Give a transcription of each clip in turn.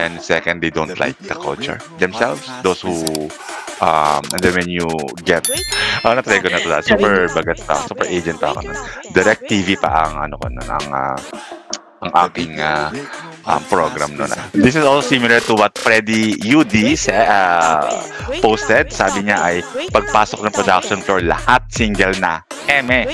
and second, they don't like the culture themselves. Those who and then when you get na-try ko na to super bagat pa, super agent pa ako nun. Direct TV pa ang ano ko nun, ang aking program nun. This is also similar to what Freddy UD posted. Sabi niya ay pagpasok ng production floor, lahat single na. Eme.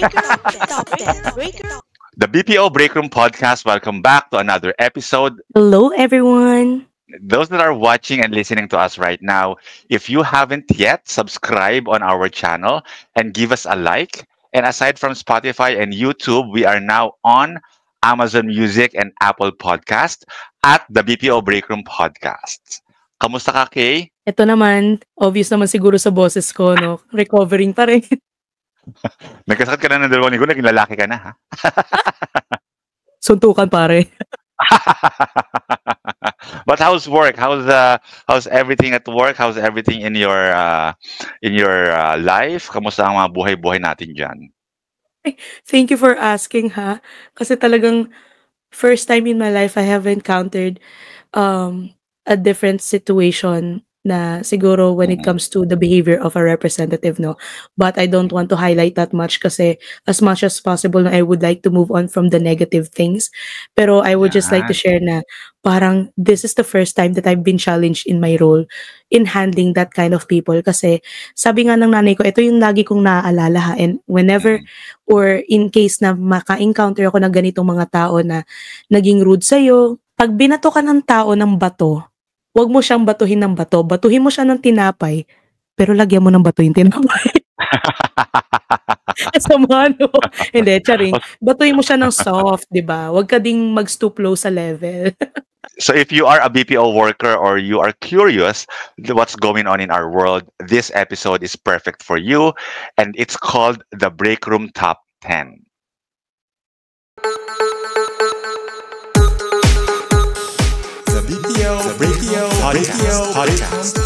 The BPO Break Room Podcast, welcome back to another episode. Hello, everyone. Those that are watching and listening to us right now, if you haven't yet, subscribe on our channel and give us a like. And aside from Spotify and YouTube, we are now on Amazon Music and Apple Podcast at the BPO Break Room Podcast. Kamusta ka, Kay? Ito naman, obvious naman siguro sa boses ko, no? Recovering pa rin. Nagkasakit ka na ng 2 linggo, naging lalaki ka na, ha? Suntukan, pare. But how's work? How's everything at work? How's everything in your life? Kamusta ang mga buhay-buhay natin diyan? Thank you for asking, ha? Kasi talagang first time in my life I have encountered a different situation na siguro when it comes to the behavior of a representative, no? But I don't want to highlight that much kasi as much as possible I would like to move on from the negative things. Pero I would just like to share na parang this is the first time that I've been challenged in my role in handling that kind of people kasi sabi nga ng nanay ko, ito yung lagi kong naaalala ha, and whenever or in case na maka-encounter ako ng ganitong mga tao na naging rude sa'yo, pag binato ka ng tao ng bato, wag mo siyang batuhin ng bato. Batuhin mo siya ng tinapay, pero lagyan mo ng bato yung tinapay. Sama, no? Hindi, charing. Batuhin mo siya ng soft, di ba? Wag ka ding mag-stoop low sa level. So if you are a BPO worker or you are curious what's going on in our world, this episode is perfect for you. And it's called the Break Room Top 10. BPO Podcast.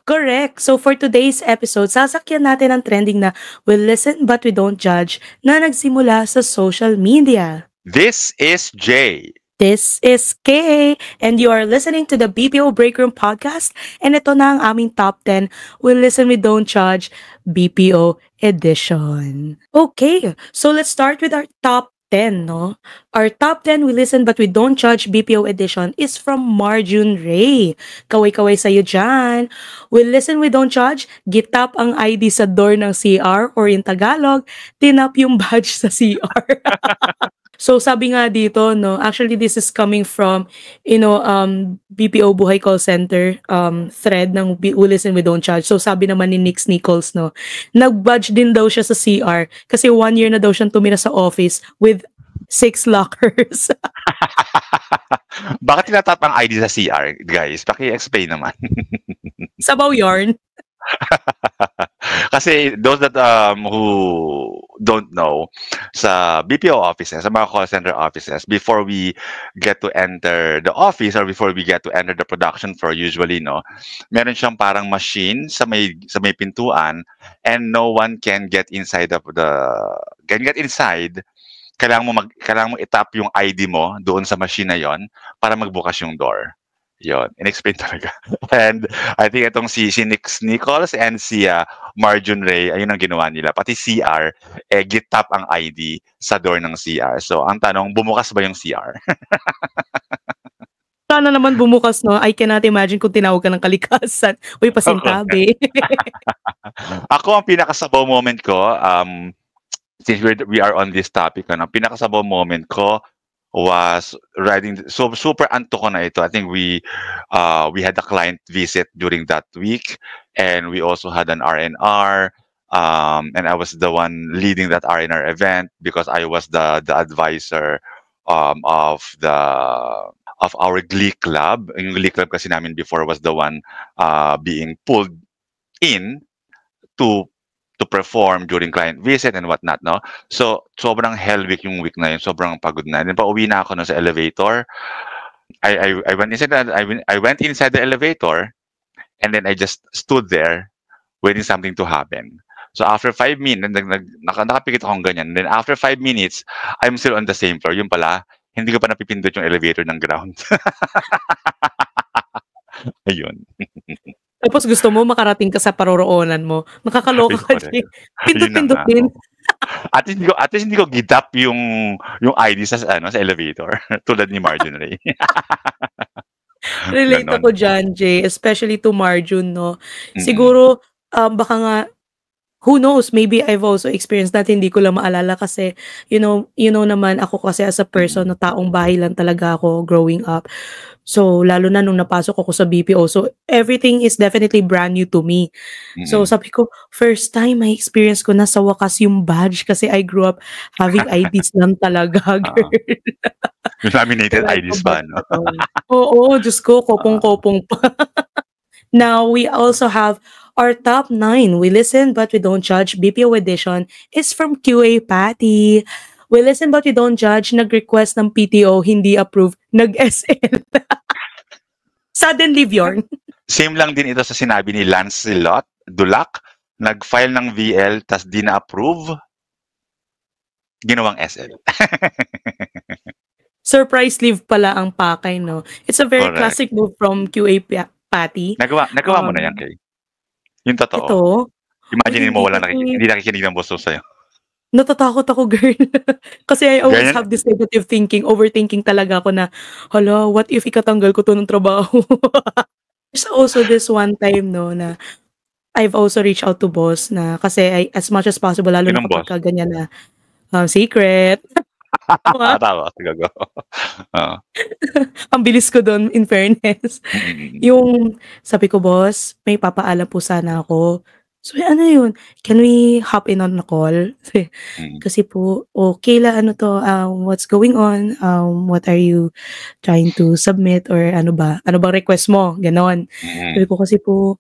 Correct. So for today's episode, sasakyan natin ang trending na we listen but we don't judge na nagsimula sa social media. This is Jay. This is Kay, and you are listening to the BPO Break Room Podcast, and ito na ang aming top 10 We Listen We Don't Judge BPO edition. Okay, so let's start with our top 10, no? Our top 10 We Listen But We Don't Judge BPO edition is from Marjun Ray. Kaway-kaway sa'yo dyan. We Listen We Don't Judge, gitap ang ID sa door ng CR, or in Tagalog, tinap yung badge sa CR. So sabi nga dito, no, actually this is coming from, BPO Buhay Call Center thread ng We Listen We Don't Judge. So sabi naman ni Nix Nichols, no, nag-badge din daw siya sa CR kasi 1 year na daw siyang tumira sa office with 6 lockers. Bakit tinatap ang ID sa CR, guys? Paki-explain naman. Sabaw yarn. Kasi those that who don't know, sa BPO offices, sa mga call center offices, before we get to enter the office or before we get to enter the production floor, usually, no, meron siyang parang machine sa may pintuan, and no one can get inside kailangan mo itap yung ID mo doon sa machine na yon para magbukas yung door. Yon, in-explain talaga. And I think itong si Nix Nichols and si Marjun Ray, ayun ang ginawa nila. Pati CR, gitap ang ID sa door ng CR. So, ang tanong, bumukas ba yung CR? Sana naman bumukas, no? I cannot imagine kung tinawag ka ng kalikasan. Uy, pasintabi. Ako, ang pinakasabaw moment ko, since we are on this topic, pinakasabaw moment ko was riding. So super antok ko na ito. I think we had a client visit during that week, and we also had an R&R, and I was the one leading that R&R event because I was the advisor of our Glee Club. Yung Glee Club kasi namin before was the one being pulled in to perform during client visit and whatnot, no? So, sobrang hell week yung week na yun. Sobrang pagod na. Then, pauwi na ako sa elevator. I went inside the elevator, and then I just stood there waiting something to happen. So after 5 minutes, nakapikit akong ganyan. Then after 5 minutes, I'm still on the same floor. Yung pala, hindi ko pa napipindot yung elevator ng ground. Ayun. Tapos gusto mo makarating ka sa paroroonan mo. Nakakaloka ka, Correct. Jay. Yun na nga. Pindot-pindutin. At least hindi ko gidap yung ID sa elevator tulad ni Marjun Ray. Relate Ganon. ako dyan, Jay. Especially to Marjun, no? Mm-mm. Siguro, baka nga, who knows, maybe I've also experienced that, hindi ko lang maalala kasi, you know naman ako kasi as a person na taong bahay lang talaga ako growing up. So, lalo na nung napasok ako sa BPO. So, everything is definitely brand new to me. So, Mm-mm. sabi ko, first time may experience ko na sa wakas yung badge kasi I grew up having IDs lang talaga, girl. Yung laminated Kaya IDs badge pa, no? pa to. Oo, Diyos ko, kopong-kopong pa. Now, we also have our top 9. We listen but we don't judge. BPO edition is from QA Patty. We listen but we don't judge. Nag-request ng PTO, hindi approve. Nag-SL. Suddenly, Bjorn. Same lang din ito sa sinabi ni Lancelot Dulac. Nag-file ng VL tas di na-approve. Ginawang SL. Surprise leave pala ang pakay, no? It's a very Correct. classic move from QA Patty. Nagawa mo na yan, Kay. Yung totoo. Ito, Imagine Uy, mo hindi hindi nakikinig ng boss mo sa'yo. natatakot ako, girl. Kasi I always Ganyan? have this negative thinking, overthinking talaga ako na, hala, what if ikatanggal ko to ng trabaho? There's also this one time, no, na I've also reached out to boss na kasi as much as possible, lalo na Sinong kapag boss? ganyan na secret. Tama? Tama, gago. Oo. Ang bilis ko doon, in fairness. Mm. Yung sabi ko, boss, may papaalam po sana ako. So, ano yun? Can we hop in on a call? Mm. Kasi po, Kayla, ano to, what's going on? What are you trying to submit? Or ano ba? Ano bang request mo? Ganon. Sabi ko kasi po,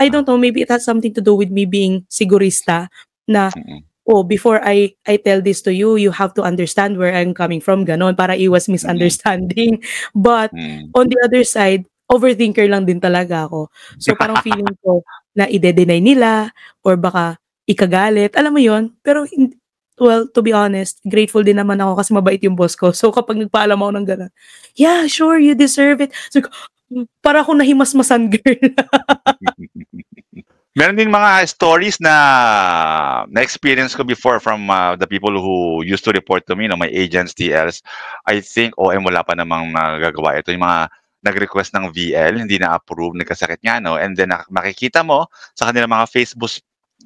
I don't know, maybe it has something to do with me being sigurista na, Mm. before I tell this to you, you have to understand where I'm coming from, ganon, para iwas misunderstanding. But, Mm. on the other side, overthinker lang din talaga ako. So, parang feeling ko na ide-deny nila or baka ikagalit. Alam mo yon. Pero, well, to be honest, grateful din naman ako kasi mabait yung boss ko. So, kapag nagpaalam ako ng gano'n, yeah, sure, you deserve it. So, para akong nahimasmasan, girl. Meron din mga stories na na-experience ko before from the people who used to report to me, no, my agents, TLs. I think OM wala pa namang nagagawa ito. Yung mga nag-request ng VL, hindi na-approve, nagkasakit nga, no? And then makikita mo sa kanilang mga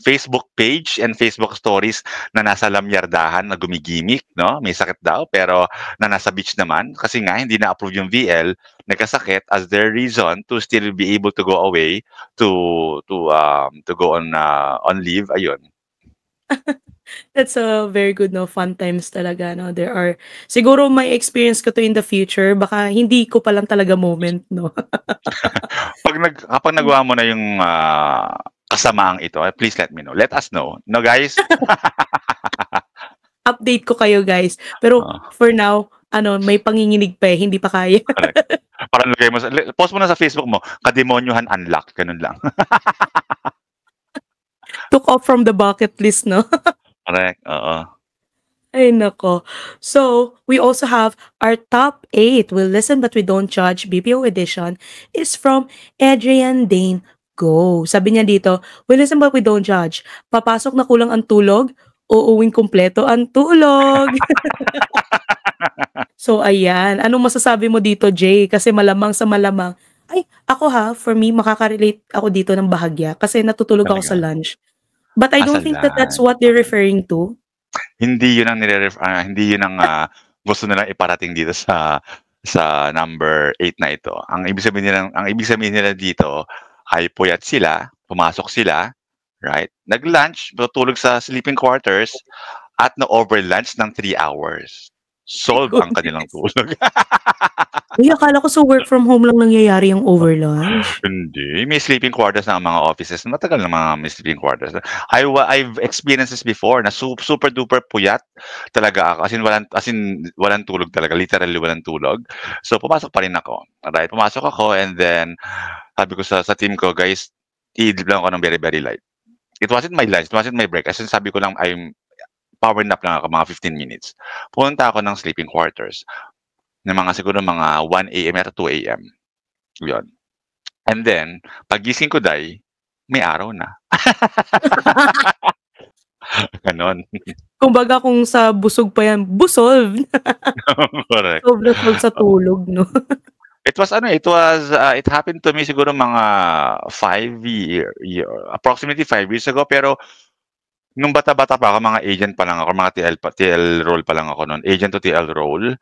Facebook page and Facebook stories na nasa lamyardahan na gumigimik, no? May sakit daw pero na nasa beach naman kasi nga hindi na-approve yung VL, nagkasakit as their reason to still be able to go away to go on leave. Ayun. That's a very good, no, fun times talaga, no. There are siguro may experience ko to in the future, baka hindi ko pa lang talaga moment, no. Kapag nagawa mo na yung kasamaang ito, please let me know. Let us know. No, guys? Update ko kayo, guys. Pero for now, may panginginig pa hindi pa kaya. Correct. Parang lagay mo, post mo na sa Facebook mo, kademonyohan unlock, ganun lang. Took off from the bucket list, no? Correct, oo. Ay, nako. So, we also have our top 8. We'll listen but we don't judge. BPO edition is from Adrian Dane Go. Sabi niya dito, we listen but we don't judge. Papasok na kulang ang tulog, uuwing kumpleto ang tulog. So, ayan. Anong masasabi mo dito, Jay? Kasi malamang sa malamang. Ay, ako for me, makaka-relate ako dito ng bahagya kasi natutulog ako sa lunch. But I don't think that that's what they're referring to. Hindi yun ang hindi yun ang gusto nilang iparating dito sa number 8 na ito. Ang ibig sabihin nila dito ay puyat sila, pumasok sila, right? Nag-lunch, tutulog sa sleeping quarters at na-overlunch ng 3 hours. Solve ang kanilang tulog. Uy, akala ko sa work from home lang nangyayari yung overlunch. Hindi. May sleeping quarters ng mga offices. Matagal na mga may sleeping quarters. I've experienced this before na super duper puyat talaga ako. As in walang tulog talaga. Literally walang tulog. So, pumasok pa rin ako. Right? Pumasok ako and then sabi ko sa team ko, guys, i-leave lang ako ng very, very light. it wasn't my lunch, it wasn't my break. As in, sabi ko lang, I'm power nap lang ako, mga 15 minutes. Pumunta ako ng sleeping quarters ng mga siguro mga 1 a.m. at 2 a.m. Yun. And then, pagising ko may araw na. Ganon. Kumbaga kung sa busog pa yan, busog. Correct. Sobrang sa tulog, no? It it happened to me siguro mga approximately 5 years ago, pero nung bata-bata pa ako, mga agent pa lang ako, mga TL role pa lang ako noon, agent to TL role.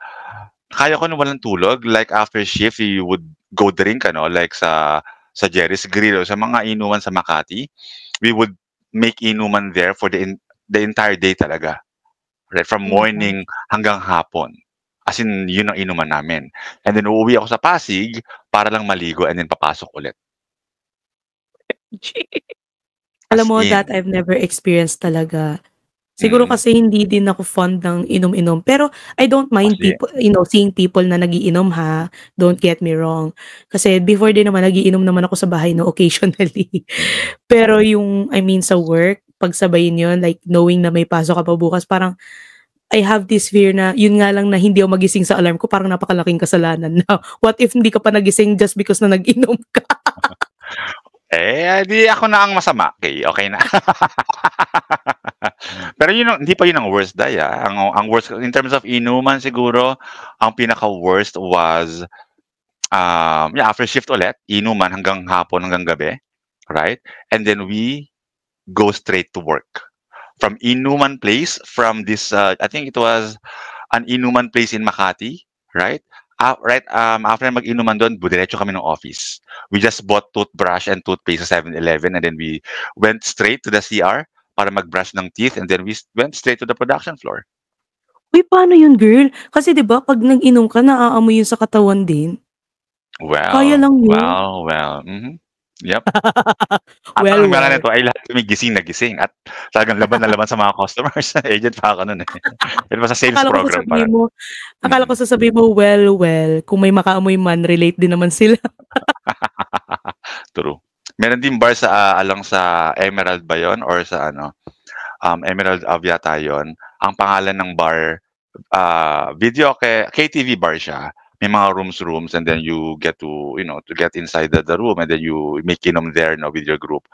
Kaya ko nung walang tulog, like after shift, you would go drink, like sa Jerry's Grill o sa mga inuman sa Makati. We would make inuman there for the entire day talaga. Right? From morning hanggang hapon. As in, yun ang inuman namin. And then uuwi ako sa Pasig para lang maligo and then papasok ulit. Alam mo, that I've never experienced talaga. Siguro kasi hindi din ako fond ng inom-inom. Pero I don't mind people, seeing people na nagiinom ha. Don't get me wrong. Kasi before din naman, nagiinom naman ako sa bahay, no, occasionally. Pero sa work, pagsabayin yun, like knowing na may pasok ka pa bukas, parang I have this fear na yun nga lang na hindi ako magising sa alarm ko, parang napakalaking kasalanan na. What if hindi ka pa nagising just because na nag-inom ka? Di ako na ang masama. Okay na. Pero hindi pa yun ang worst, Daya. Ang worst, in terms of inuman siguro, ang pinaka-worst was, after shift ulit, inuman hanggang hapon, hanggang gabi. Right? And then we go straight to work. From inuman place, from this, I think it was an inuman place in Makati. Right? After mag-inuman doon, diretso kami ng office. We just bought toothbrush and toothpaste sa 7-Eleven, and then we went straight to the CR para mag-brush ng teeth, and then we went straight to the production floor. Uy, paano yun, girl? Kasi 'di ba pag nag-inom ka, naaamoy yun sa katawan din. Kaya lang yun. Well. Yep. At ang mga nito ay lahat kami gising na gising at talagang laban na laban sa mga customers. Agent pa ako nun eh. It was a sales program pa. Akala ko sasabihin mo, well, kung may makaamoy man, relate din naman sila. True. Meron din bar sa along sa Emerald ba yun? Or sa Emerald Ave yata yun. Ang pangalan ng bar, video KTV bar siya. May mga rooms, and then you get to get inside the room, and then you make inom there, with your group.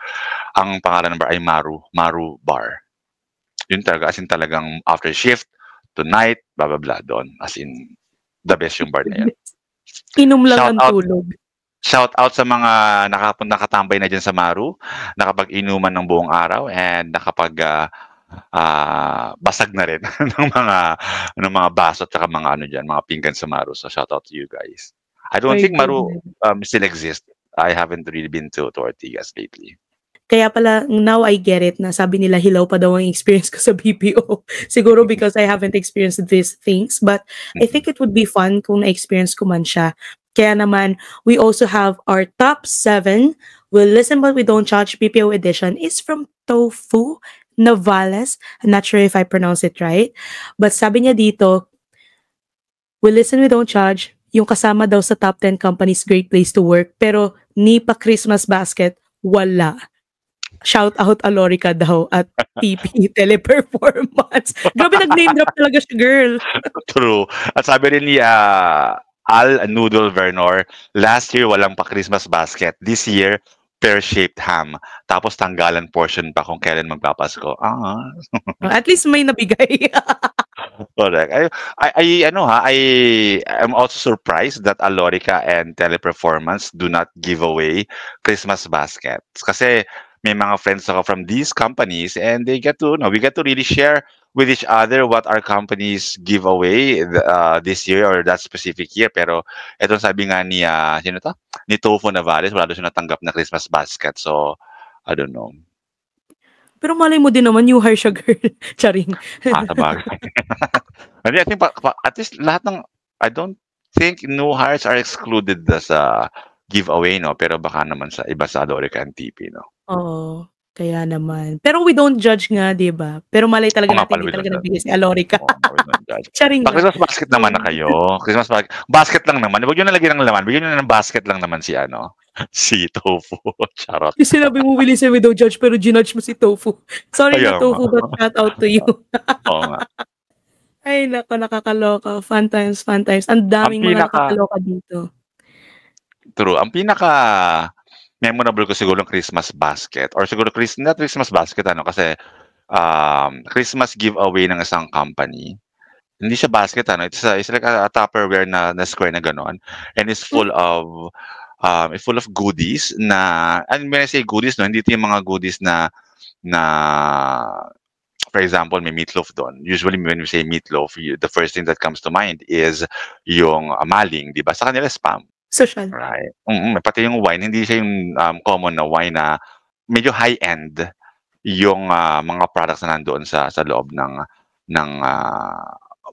Ang pangalan ng bar ay Maru Bar. Yun talaga, as in talagang after shift, tonight, blah, blah, blah, doon. As in, the best yung bar na yun. Inom lang ang tulog. Shout out sa mga nakatambay na dyan sa Maru, nakapag-inuman ng buong araw, and basag na rin ng mga baso at saka mga mga pinggan sa Maru. So shout out to you guys. I don't think Maru still exists. I haven't really been to Ortigas lately. Kaya pala, now I get it na sabi nila hilaw pa daw ang experience ko sa BPO. Siguro because I haven't experienced these things. But I think it would be fun kung na-experience ko man siya. Kaya naman, we also have our top 7. We'll listen but we don't judge BPO edition is from Tofu Navales. I'm not sure if I pronounce it right. But sabi niya dito, we listen we don't judge. Yung kasama daw sa top 10 companies, great place to work. Pero ni pa Christmas basket, wala. Shout out Alorica daw at TP Teleperformance. Grabe, nag-name drop talaga siya, girl. True. At sabi rin ni Al Noodle Vernor, last year walang pa Christmas basket. This year, pear-shaped ham. Tapos tanggalan portion pa kung kailan magpapasko. At least may nabigay. Correct. I'm also surprised that Alorica and Teleperformance do not give away Christmas baskets. Kasi may mga friends ako from these companies, and we get to really share with each other what our companies give away this year or that specific year. Pero etong sabi nga ni Tofu Navales, wala daw siya natanggap na Christmas basket. So, I don't know. Pero malay mo din naman, new hire siya, girl. Charing. Sabagay. I think at least lahat ng, I don't think new hires are excluded sa giveaway, no? Pero baka naman sa iba sa Alorica and TP, no? Oo, kaya naman. Pero we don't judge nga, di ba? Pero malay talaga natin, hindi talaga nagbigay si Alorica. Charing. Christmas basket naman na kayo. Christmas basket lang naman. Huwag nyo nalagyan ng laman. Bigyan nyo na ng basket lang naman si Si Tofu, charot. Yung sinabi mo, "We listen, we don't judge," pero ginudge mo si Tofu. Sorry na Kaya nga. Tofu, but shout out to you. Oo nga. Ay naku, nakakaloka. Fun times, fun times. Ang Ang daming mga pinaka nakakaloka dito. true, ang pinaka-memorable ko siguro yung Christmas basket or siguro not Christmas basket ano kasi, Christmas giveaway ng isang company. Hindi siya basket ano, it's like a Tupperware na square na gano'n and it's full of goodies na and when I say goodies 'no, hindi ito yung mga goodies na for example, may meatloaf do'n. Usually when we say meatloaf, the first thing that comes to mind is yung maling, 'di ba? Sa kanila spam, Social. right? Pati yung wine, hindi siya yung, common na wine na medyo high-end yung, mga products na nandoon sa loob ng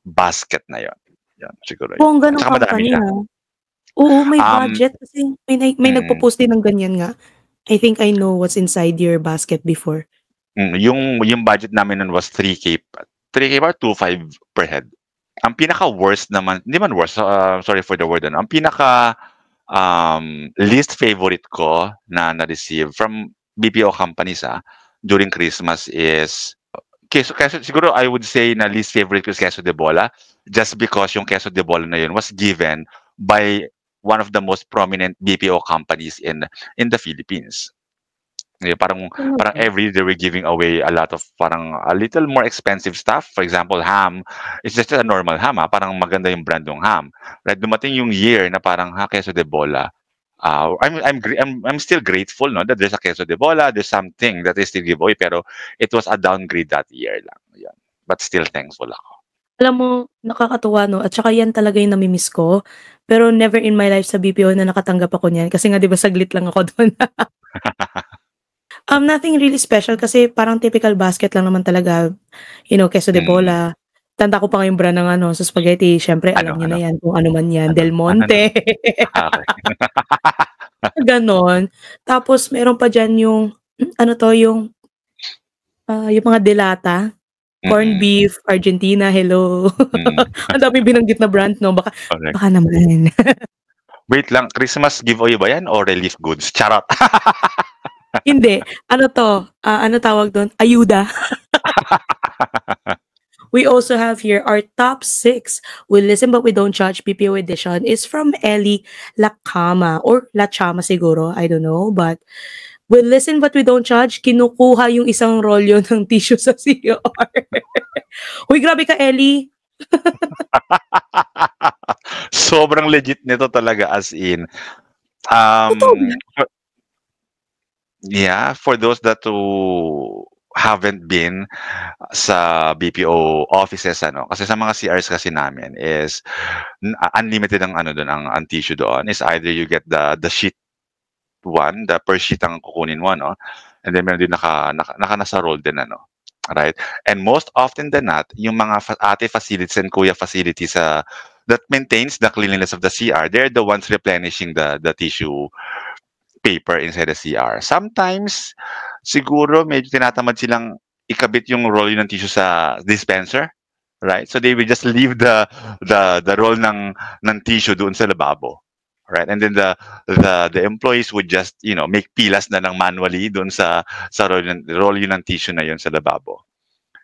basket na 'yon. 'Yon, siguro 'yun. Bongga ng Tsaka madami company, siya. Oo, may Um, budget kasi may mm, nagpo-post din ng ganyan nga. I think I know what's inside your basket before. yung budget namin nun was 3K 3K ba, 2.5 per head. Ang pinaka-worst naman hindi man worst, sorry for the word ano, ang least favorite ko na na-receive from BPO companies, during Christmas is queso siguro I would say na least favorite ko is queso de bola, just because yung queso de bola na yun was given by one of the most prominent BPO companies in the Philippines. Parang parang Talaga? every day we're giving away a lot of parang a little more expensive stuff. For example, ham. It's just a normal ham, parang maganda yung brand ng ham. Right, dumating yung year na parang queso de bola. I'm still grateful no that there's a queso de bola, there's something that is still giveaway pero it was a downgrade that year lang. Yan. But still thankful ako. Alam mo, nakakatuwa 'no, at saka yan talaga yung nami-miss ko. Pero never in my life sa BPO na nakatanggap ako niyan kasi nga 'di ba saglit lang ako dun. Nothing really special kasi parang typical basket lang naman talaga, queso de Mm. bola. Tanda ko pa nga yung brand ng sa spaghetti, siyempre alam niyo Ano? na yan kung ano man yan, Ano? Del Ano na? Monte, Okey. gano'n. Tapos meron pa diyan yung, ano 'to, yung mga delata, corned Mm. beef, Argentina, hello. Mm. Ang daming binanggit na brand 'no, baka Correct. baka naman. Wait lang, Christmas giveaway ba yan o relief goods? Charot. Hindi, ano 'to, ano tawag dun, ayuda. We also have here our top 6 We Listen But We Don't Judge BPO edition is from Ellie Lacama or Lachama siguro, I don't know. But We Listen But We Don't Judge, kinukuha yung isang rolyo ng tissue sa CR. Uy, grabe ka, Ellie. Sobrang legit nito talaga as in. Totoo ba? Yeah, for those that who haven't been sa BPO offices ano, kasi sa mga CRs kasi namin is unlimited ang ano doon, ang tissue doon is either you get the sheet one, the per sheet ang kukunin mo no, and then meron din nasa roll din ano, right? And most often than not, yung mga ate facilities and kuya facilities that maintains the cleanliness of the CR, they're the ones replenishing the tissue paper inside the CR. Sometimes, siguro medyo tinatamad silang ikabit yung roll ng tissue sa dispenser, right? So they will just leave the roll ng tissue doon sa lababo, right? And then the employees would just make pilas na lang manually doon sa roll ng tissue na yun sa lababo.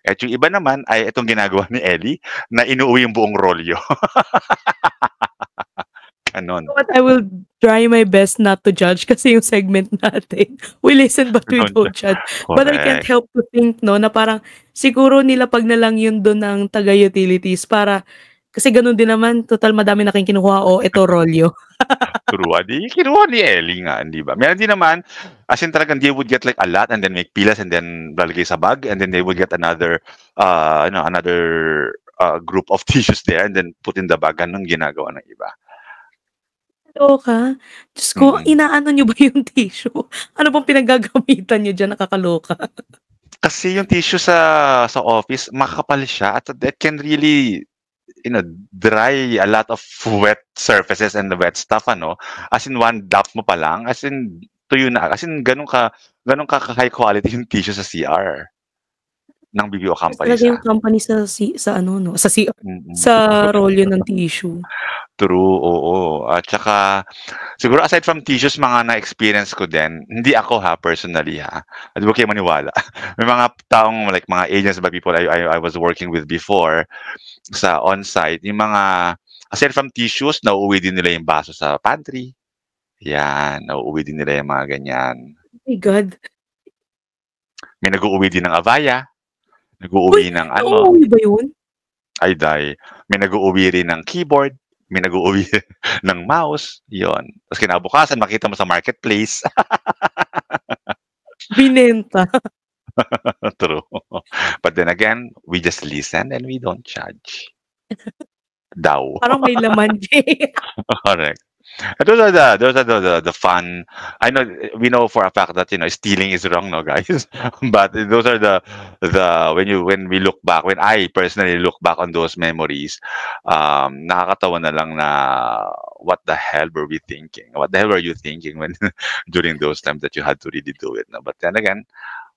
At yung iba naman ay itong ginagawa ni Ellie na inuuwi yung buong rolyo. Ganon. But I will try my best not to judge kasi yung segment natin, we listen but we don't judge. But I can't Correct. help to think no, na parang siguro nilapag na lang yun dun ng taga-utilities para kasi ganun din naman, total madami na kayong kinukuha, ito rolyo. True, kinuha ni Ellie nga, di ba? Meron din naman, as in talagang they would get like a lot and then make pilas and then lalagay sa bag and then they would get another group of tissues there and then put in the bag. Ganun ginagawa ng iba. Kaloka. Diyos ko, inaano niyo ba yung tissue? Ano bang pinaggagamitan niyo diyan, nakakaloka? Kasi yung tissue sa office, makakapal siya at it can really dry a lot of wet surfaces and the wet stuff ano. As in one drop mo pa lang, as in tuyo na. As in ganun ka high quality yung tissue sa CR ng BPO companies. Talaga yung company sa ano no, sa CR, Mm. sa rolyo ng tissue. True, oo. At saka siguro aside from tissues, mga na-experience ko din, hindi ako personally at huwag kayong maniwala. May mga taong like mga agents ba people I was working with before sa on-site, yung mga aside from tissues, nauuwi din nila yung baso sa pantry. Yan, nauuwi din nila yung mga ganyan. Oh my God. May nag-uuwi din ng Avaya, Uy, nag-uuwi ng nauuwi ba yun? ay day, may nag-uuwi rin ng keyboard, may nag-uuwi ng mouse, yon. Tapos kinabukasan makita mo sa marketplace. Binenta. True. But then again, we just listen and we don't judge. Daw. Parang may laman, Jay. Correct. And those are the fun. I know we know for a fact that stealing is wrong, no, guys. But those are the when we look back, when I personally look back on those memories, nakakatawa na lang na what the hell were we thinking? What the hell were you thinking when during those times that you had to really do it? No? But then again,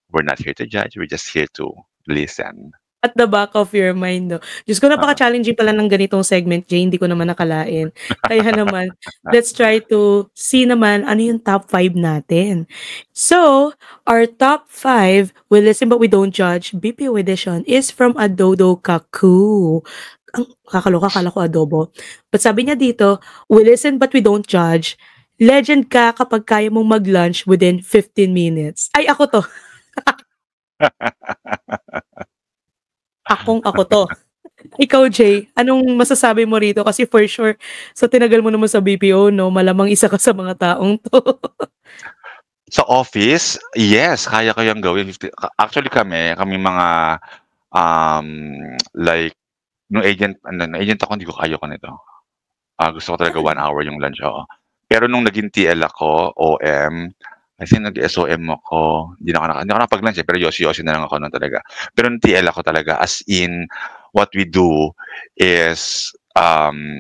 we're not here to judge. We're just here to listen. At the back of your mind, no? Diyos ko, napaka-challenging pala ng ganitong segment, Jay. Hindi ko naman nakalain. Kaya naman, let's try to see naman ano yung top 5 natin. So, our top 5, we listen but we don't judge, BPO edition, is from Adodo Kaku. Ang kakaloka, kala ko adobo. But sabi niya dito, we listen but we don't judge. Legend ka kapag kaya mong mag-lunch within 15 minutes. Ay, ako to. Ako to. Ikaw, Jay, anong masasabi mo rito? Kasi for sure, sa tinagal mo naman sa BPO, no, malamang isa ka sa mga taong to. Sa office, yes, kaya ko yung gawin. Actually kami mga like nung agent ako, hindi ko kaya ko nito. Gusto ko talaga 1 hour yung lunch, oo. Pero nung naging TL ako, OM, I think nag-SOM ako, hindi ako nakapag-lunch pero yosi-yosi na lang ako nun talaga. Pero nung TL ako talaga, as in, what we do is,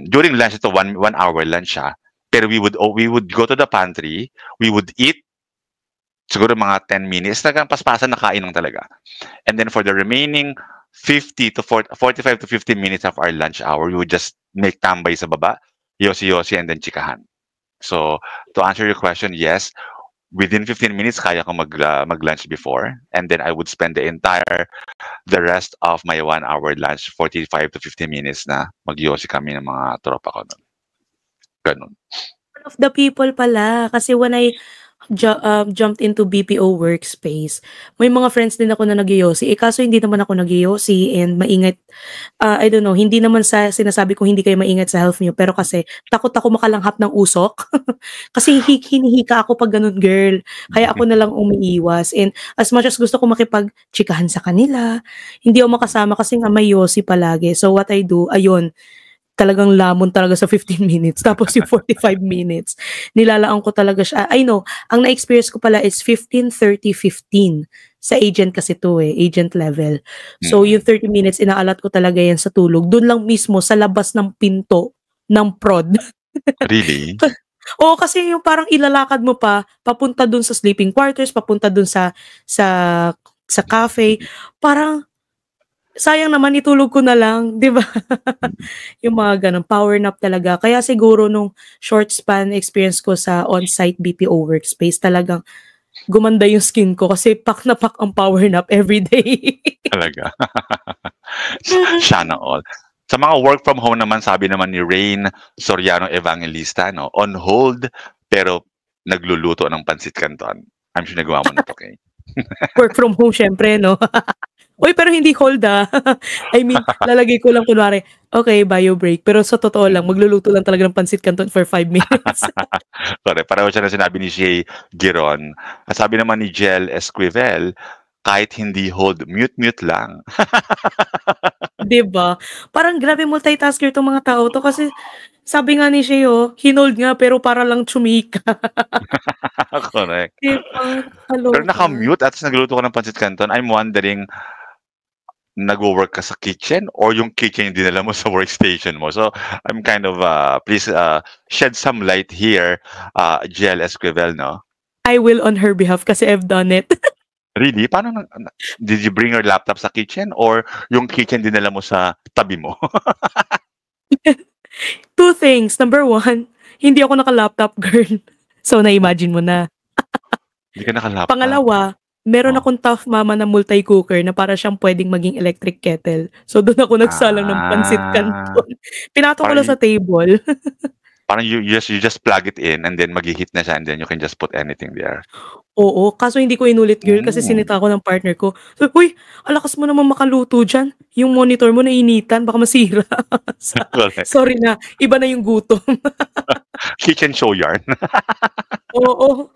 during lunch, ito 1 hour lunch pero we would go to the pantry, we would eat, siguro mga 10 minutes, talagang paspasan na kain lang talaga. And then for the remaining 45 to 50 minutes of our lunch hour, we would just make tambay sa baba, yosi-yosi, and then chikahan. So, to answer your question, yes, within 15 minutes, kaya ko mag-lunch before. And then I would spend the rest of my 1 hour lunch, 45 to 50 minutes na mag-yosi kami ng mga tropa ko nun. Ganun. One of the people pala. Kasi when I jumped into BPO workspace, may mga friends din ako na nagyosi. Kaso hindi naman ako nagyosi and maingat. I don't know, hindi naman sa sinasabi kong hindi kayo maingat sa health niyo, pero kasi takot ako makalanghap ng usok. Kasi hinihika ako pag ganun, girl. Kaya ako na lang umiiwas. And as much as gusto ko makipag-chikahan sa kanila, hindi ako makasama kasi nga may yosi palagi. So what I do, ayun, talagang lamon talaga sa 15 minutes. Tapos yung 45 minutes, nilalaan ko talaga siya. I know, ang na-experience ko pala is 15, 30, 15. Sa agent kasi to agent level. So yung 30 minutes, inaalat ko talaga yan sa tulog. Doon lang mismo, sa labas ng pinto ng prod. Really? Oo, kasi yung parang ilalakad mo pa, papunta dun sa sleeping quarters, papunta dun sa cafe. Parang, sayang naman itulog ko na lang, 'di ba? Yung mga ganun, power nap talaga. Kaya siguro nung short span experience ko sa on-site BPO workspace, talagang gumanda yung skin ko kasi pak na pak ang power nap every day. Talaga. Sana all. Sa mga work from home naman, sabi naman ni Rain Soriano Evangelista, no, on hold, pero nagluluto ng pansit canton. I'm sure nagawa mo na to, okay? Work from home syempre, no? Uy, pero hindi hold I mean, lalagay ko lang kunwari, okay, bio break. Pero sa totoo lang, magluluto lang talaga ng pansit canton for 5 minutes. Correct. Pareho siya na sinabi ni Shay Giron. Sabi naman ni Jel Esquivel, kahit hindi hold, mute lang. 'Di ba? Parang grabe multitasker 'tong mga tao 'to kasi sabi nga ni Shay, hinold nga pero para lang chumika. Correct. 'Di ba? Pero Kaloka. naka-mute at nagluto ka ng pansit canton, I'm wondering, nagwo-work ka sa kitchen or yung kitchen yung dinala mo sa workstation mo? So, I'm kind of, please shed some light here, Jel Esquivel, no? I will on her behalf kasi I've done it. Really? Did you bring your laptop sa kitchen or yung kitchen dinala mo sa tabi mo? 2 things. Number one, hindi ako naka-laptop girl. So, na-imagine mo na. Hindi ka naka-laptop? Pangalawa, meron Oh. akong tough mama na multi-cooker na para siyang pwedeng maging electric kettle. So, doon ako nagsalang ng pansit canton. Pinatong ko Parang lang sa table. Parang you just plug it in and then maghi-heat na siya and then you can just put anything there. Oo, kaso hindi ko inulit girl kasi sinita ako ng partner ko. So, "Uy, ang lakas mo naman makaluto diyan. Yung monitor mo nainitan, baka masira." Correct. Sorry na, iba na yung gutom. Kitchen show yarn. Oo.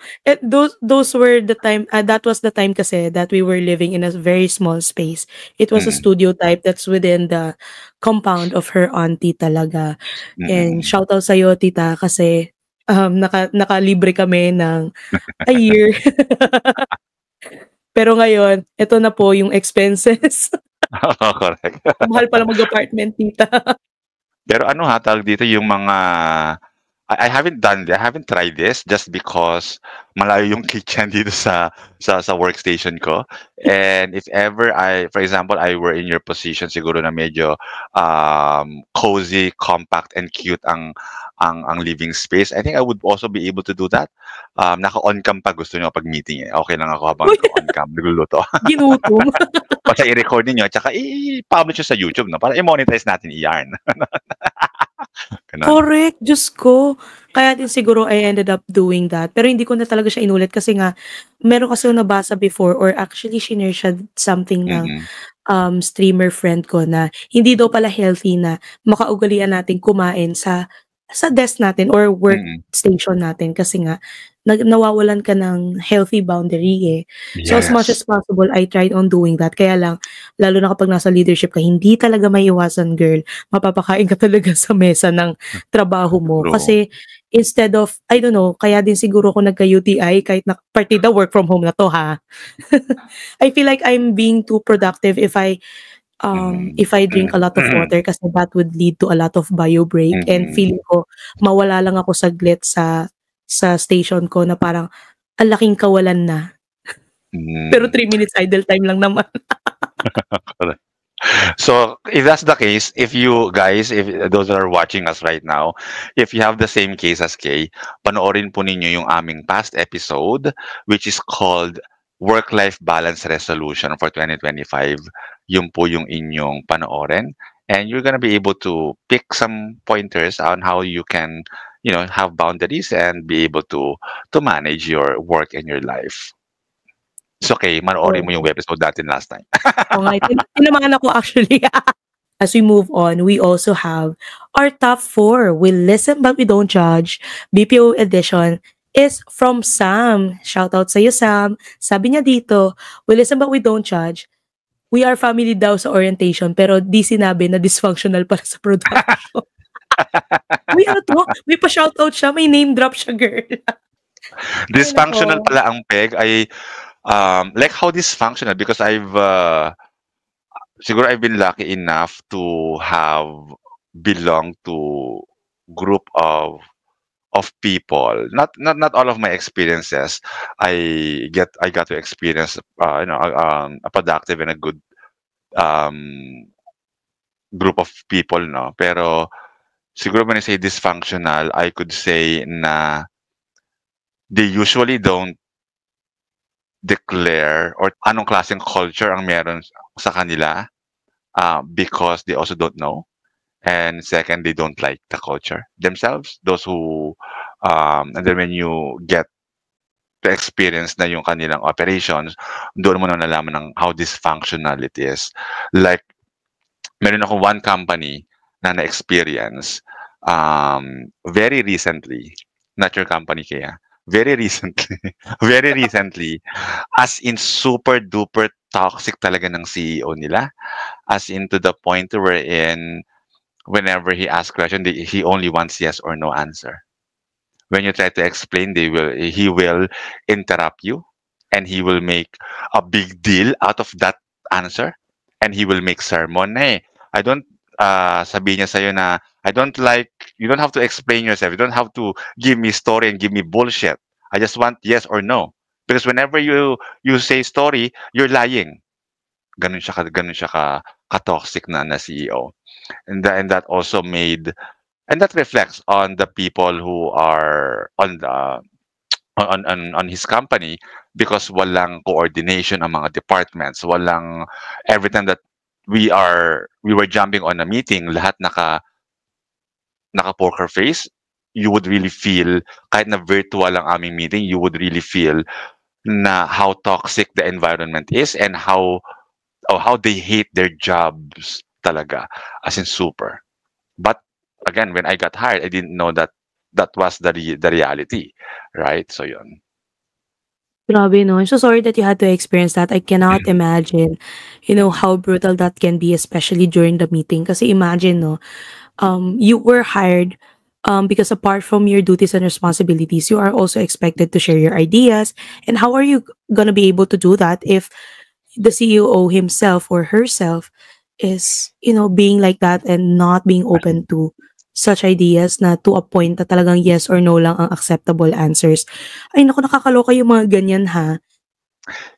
Those were the time, that was the time kasi that we were living in a very small space. It was a studio type that's within the compound of her auntie talaga. And shout out sa'yo, tita, kasi nakalibre kami ng a year. Pero ngayon, eto na po yung expenses. Correct. Mahal pala mag-apartment, tita. Pero ano ha, tawag dito yung mga I haven't tried this just because malayo yung kitchen dito sa workstation ko. And if ever for example, I were in your position siguro na medyo cozy, compact and cute ang living space, I think I would also be able to do that. Naka-on cam pa gusto niyo pag meeting eh. Okay lang ako habang on cam nagluluto. Ginutom. Basta i-record niyo at saka i-publish nyo sa YouTube no para i-monetize natin i-yarn. Correct, Diyos ko. Kaya din siguro I ended up doing that. Pero hindi ko na talaga siya inulit kasi nga, meron kasi ako nabasa before or actually shinare siya something ng streamer friend ko na hindi daw pala healthy na makaugalian natin kumain sa desk natin or workstation natin kasi nga nawawalan ka ng healthy boundary eh. So as much as possible, I tried on doing that. Kaya lang, lalo na kapag nasa leadership ka, hindi talaga maiiwasan, girl. Mapapakain ka talaga sa mesa ng trabaho mo. True. Kasi instead of, I don't know, kaya din siguro ako nagka-UTI kahit na partida work from home na to ha. I feel like I'm being too productive if I drink a lot of water kasi that would lead to a lot of bio break and feeling ko mawala lang ako saglit sa station ko na parang ang laking kawalan na. Pero 3 minutes idle time lang naman. Correct. So if that's the case, if you guys, if those that are watching us right now, if you have the same case as Kay, panoorin po ninyo yung aming past episode which is called Work-Life Balance Resolution for 2025. Yun po yung inyong panoorin. And you're gonna be able to pick some pointers on how you can, have boundaries and be able to manage your work and your life. It's okay, manoorin mo yung episode natin last time. Oo nga, tinamaan ako actually. As we move on, we also have our top 4. We listen but we don't judge. BPO edition is from Sam. Shout out sa'yo, Sam. Sabi niya dito, we listen but we don't judge. We are family daw sa orientation pero di sinabi na dysfunctional para sa production. Uy, ano to? May pa-shoutout siya, may name drop siya, girl. Dysfunctional pala ang peg ay like how dysfunctional because siguro I've been lucky enough to have belonged to group of people. Not all of my experiences I got to experience a productive and a good group of people, no? Pero siguro when I say dysfunctional, I could say na they usually don't declare or anong klaseng culture ang meron sa kanila because they also don't know. And second, they don't like the culture themselves. Those who, and then when you get to experience na yung kanilang operations, doon mo na nalaman ng how dysfunctional it is. Like, meron ako one company na na-experience very recently, not your company kaya, very recently, as in super duper toxic talaga ng CEO nila, as in to the point wherein whenever he asks question, he only wants yes or no answer. When you try to explain, he will interrupt you, and he will make a big deal out of that answer, and he will make sermon. Hey, I don't sabihin niya sa'yo na I don't like, you don't have to explain yourself. You don't have to give me story and give me bullshit. I just want yes or no. Because whenever you say story, you're lying. Ganun siya ka toxic na CEO. And that also made and that reflects on the people who are on his company, because walang coordination ang mga departments, walang, every time that we were jumping on a meeting, lahat naka poker face. You would really feel, kahit na virtual ang aming meeting, you would really feel na how toxic the environment is, and how they hate their jobs talaga, as in super. But again, when I got hired, I didn't know that that was the reality, right? So yun. Grabe 'no, I'm so sorry that you had to experience that. I cannot imagine, Mm, how brutal that can be, especially during the meeting. Kasi imagine 'no, you were hired, because apart from your duties and responsibilities, you are also expected to share your ideas. And how are you gonna be able to do that if the CEO himself or herself is, being like that and not being open to such ideas na to a point na talagang yes or no lang ang acceptable answers. Ay naku, nakakaloka yung mga ganyan ha.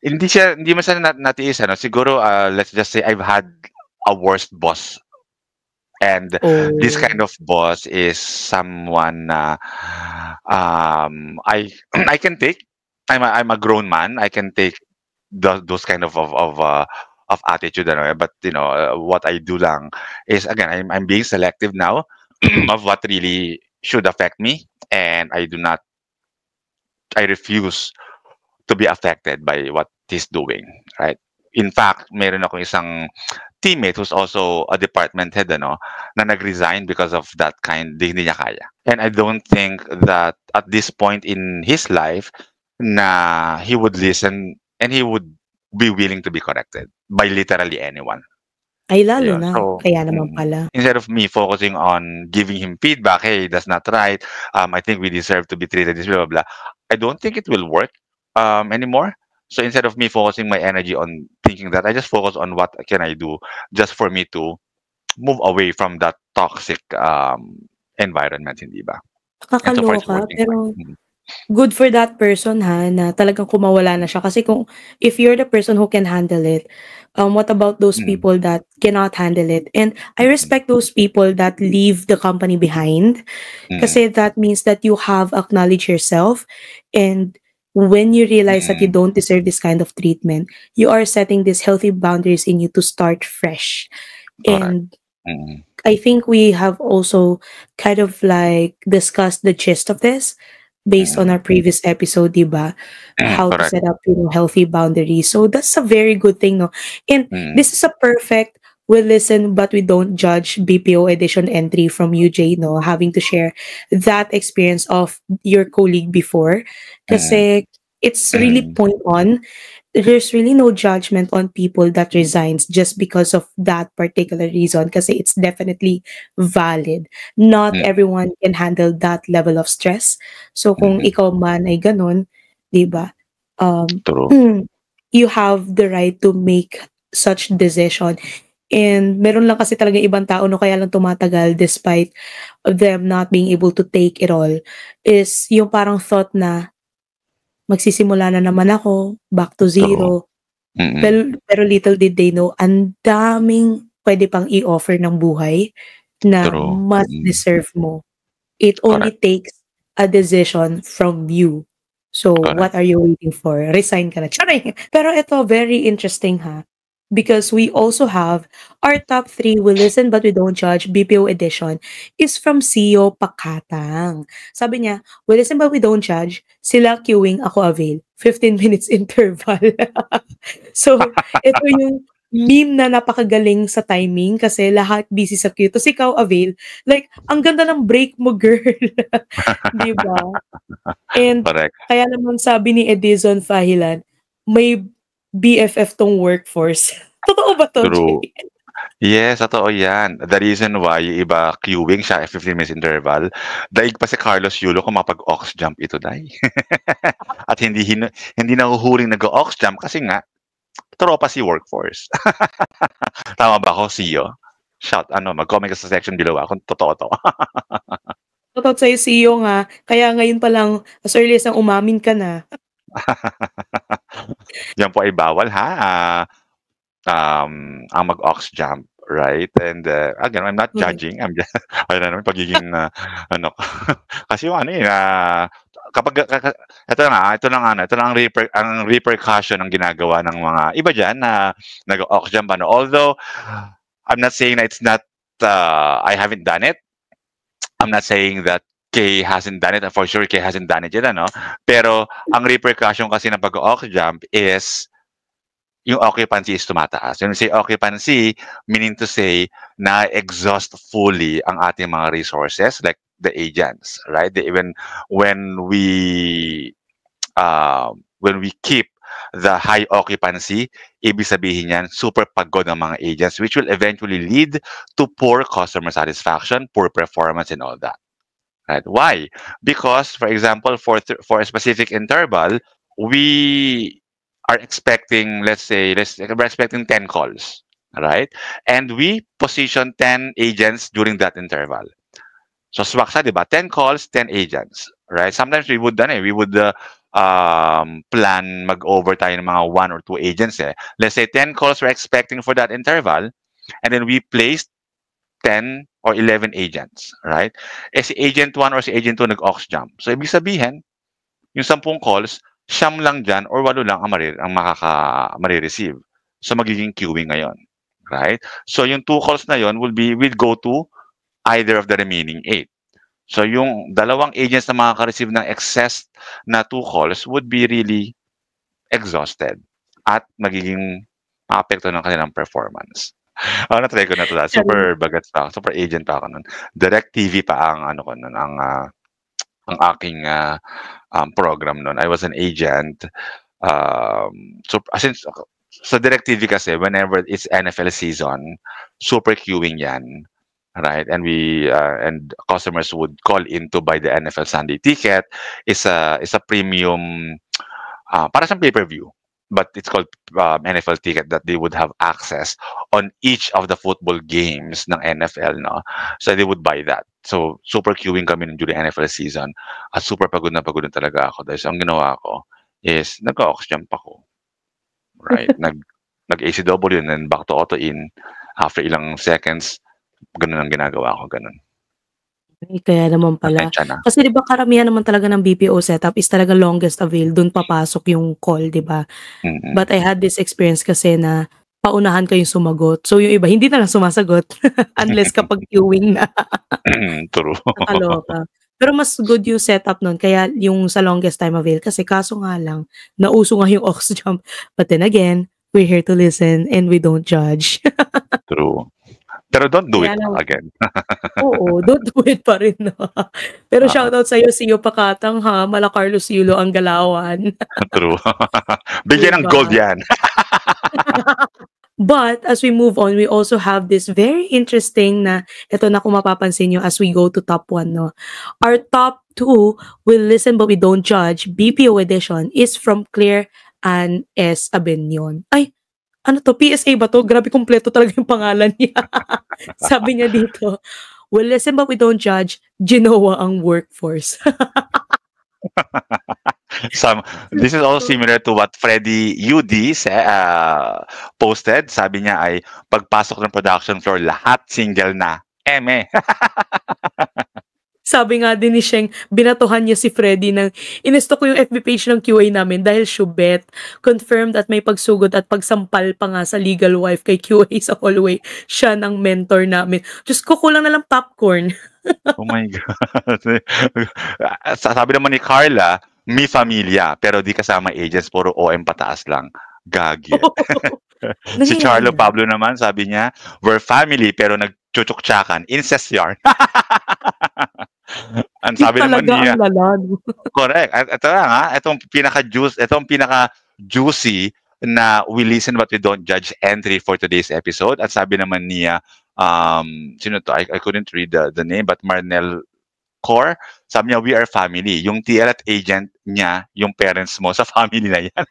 hindi man sana natiis ano, siguro, let's just say I've had a worst boss, and this Oh. kind of boss is someone na, I I can take. I'm a grown man. I can take those kind of attitude, ano, but what I do lang is, again, I'm being selective now of what really should affect me, and I refuse to be affected by what he's doing, right? In fact, meron akong isang teammate who's also a department head, ano, na nag-resign because of that kind, hindi niya kaya. And I don't think that at this point in his life na he would listen, and he would be willing to be corrected by literally anyone. Ay lalo Ayun. na, So, kaya naman pala. instead of me focusing on giving him feedback, "Hey, that's not right. I think we deserve to be treated this way, blah, blah, blah." I don't think it will work anymore. So instead of me focusing my energy on thinking that, I just focus on what can I do just for me to move away from that toxic environment, hindi ba? And so far, it's Nakakaloka, working fine. pero good for that person ha, na talagang kumawala na siya. Kasi kung if you're the person who can handle it, what about those Mm, people that cannot handle it? And I mm, respect those people that leave the company behind, mm, kasi that means that you have acknowledged yourself, and when you realize that you mm, don't deserve this kind of treatment, you are setting these healthy boundaries in you to start fresh. correct. And Mm, I think we have also kind of like discussed the gist of this based on mm, our previous episode, diba? How to correct. set up, healthy boundaries. So that's a very good thing, no? And Mm, this is a perfect we listen but we don't judge BPO edition entry from UJ, no? Having to share that experience of your colleague before. mm, Kasi it's really mm, point on, there's really no judgment on people that resigns just because of that particular reason, kasi it's definitely valid. Not mm, everyone can handle that level of stress. So kung mm, ikaw man ay ganun, 'di ba? Um true. you have the right to make such decision. And meron lang kasi talaga ibang tao no kaya lang tumatagal despite them not being able to take it all, is yung parang thought na magsisimula na naman ako, back to True. zero. Mm, Pero little did they know, ang daming puwede pang i-offer ng buhay na true. mas deserve mo. It only Correct. takes a decision from you. So, Correct. what are you waiting for? Resign ka na. Charing! Pero ito, very interesting ha. Because we also have our top 3 We Listen But We Don't Judge BPO edition is from CEO Pakatang. Sabi niya, We Listen But We Don't Judge, sila queuing, ako avail. 15 minutes interval. So, ito yung meme na napakagaling sa timing kasi lahat busy sa queue. Tapos ikaw avail. Like, ang ganda ng break mo, girl. 'Di ba? And Correct. kaya naman sabi ni Edison Fahilan, may BFF 'tong workforce. Totoo ba 'to, True. Jay? Yes, totoo yan. The reason why yung iba queuing siya 15 minutes interval, daig pa si Carlos Yulo kung mapag-ox jump ito, day. At hindi nahuhuling nag-ox jump kasi nga tropa si workforce. Tama ba ako, CEO? Mag-comment ka sa section below kung totoo to. Shoutout sa'yo, CEO nga. Kaya ngayon pa lang, as early as umamin ka na. Yan po ay bawal, ha. Ang mag-ox jump, right? And again, I'm not Correct. judging. I'm just, I don't know, pagiging, ano, kasi yung ano eh, kapag, ito na ang, ang repercussion ng ginagawa ng mga iba dyan na nag-auction pa. No? Although, I'm not saying that it's not, I haven't done it. I'm not saying that Kay hasn't done it. For sure, Kay hasn't done it yet, ano? Pero, ang repercussion kasi ng pag-auction is, yung occupancy is tumataas. When we say occupancy, meaning to say na exhaust fully ang ating mga resources like the agents, right? Even when we keep the high occupancy, ibig sabihin yan, super pagod ng mga agents, which will eventually lead to poor customer satisfaction, poor performance, and all that. Right? Why? Because, for example, for a specific interval, we are expecting, we're expecting 10 calls, right? And we position 10 agents during that interval. So swak siya, di ba? 10 calls, 10 agents, right? Sometimes we would plan mag-over tayo ng mga 1 or 2 agents eh. Let's say 10 calls we're expecting for that interval, and then we placed 10 or 11 agents, right? Eh si agent 1 or si agent 2 nag-aux jump. So ibig sabihin, yung 10 calls, siyam lang dyan or 8 lang ang marireceive. So magiging queuing ngayon, right? So yung 2 calls na yon will go to either of the remaining 8. So yung dalawang agents na makaka-receive ng excess na 2 calls would be really exhausted at magiging apekto ng kanilang performance. Na-try ko na to. Super bagat pa. Super agent pa ako nun. Direct TV pa ang ano ko nun, ang aking program nun. I was an agent. So since sa DirecTV kasi, whenever it's NFL season, super queuing yan. Right? And and customers would call in to buy the NFL Sunday ticket. Is a premium, para sa pay-per-view. But it's called NFL ticket that they would have access on each of the football games ng NFL, no? So they would buy that. So super queuing kami during NFL season. At super pagod na talaga ako. Dahil so ang ginawa ko is nag-auction pa ako. Right? Nag-ACW and then back to auto in. After ilang seconds, ganun ang ginagawa ko, ganun. Kaya naman pala. Kasi 'di ba karamihan naman talaga ng BPO setup is talaga longest avail, dun papasok yung call, 'di ba? But I had this experience kasi na paunahan kayong sumagot. So yung iba hindi na lang sumasagot unless kapag queuing na. True. Nakakaloka. Pero mas good yung setup nun kaya yung sa longest time avail kasi kaso nga lang nauso nga yung aux jump. But then again, we're here to listen and we don't judge. True. Pero don't do Kaya it naman again. oo, don't do it pa rin 'no. Pero shoutout sa'yo, Sio Pakatang ha, mala Carlos Yulo ang galawan. True. Bigyan ng gold yan. But as we move on, we also have this very interesting na ito na kung mapapansin niyo as we go to top 1 'no. Our top 2, We'll Listen But We Don't Judge, BPO edition is from Claire Ann S. Abenion. Ay, ano 'to, PSA ba 'to? Grabe kumpleto talaga yung pangalan niya. Sabi niya dito, "We'll listen but we don't judge, Genoa ang workforce." This is also similar to what Freddy UD posted. Sabi niya ay, pagpasok ng production floor, lahat single na. Eme. Sabi nga din ni Sheng, binatuhan niya si Freddy ng inesto ko yung FB page ng QA namin dahil syubet. Confirmed at may pagsugod at pagsampal pa nga sa legal wife kay QA sa hallway. Siya ng mentor namin. Diyos ko, kulang na lang popcorn. Oh my God. Sabi naman ni Carla, mi familia, pero di kasama agents, puro OM pataas lang. Gagi. Si Charlo Pablo naman, sabi niya, we're family, pero nagchuchuktsakan. Incest yarn. Ang sabi naman niya, correct. Ito na nga, itong pinaka-juicy na we listen but we don't judge entry for today's episode. At sabi naman niya, sino to? I couldn't read the name, but Marnel Core, sabi niya, we are family. Yung TL at agent niya, yung parents mo, sa family na yan.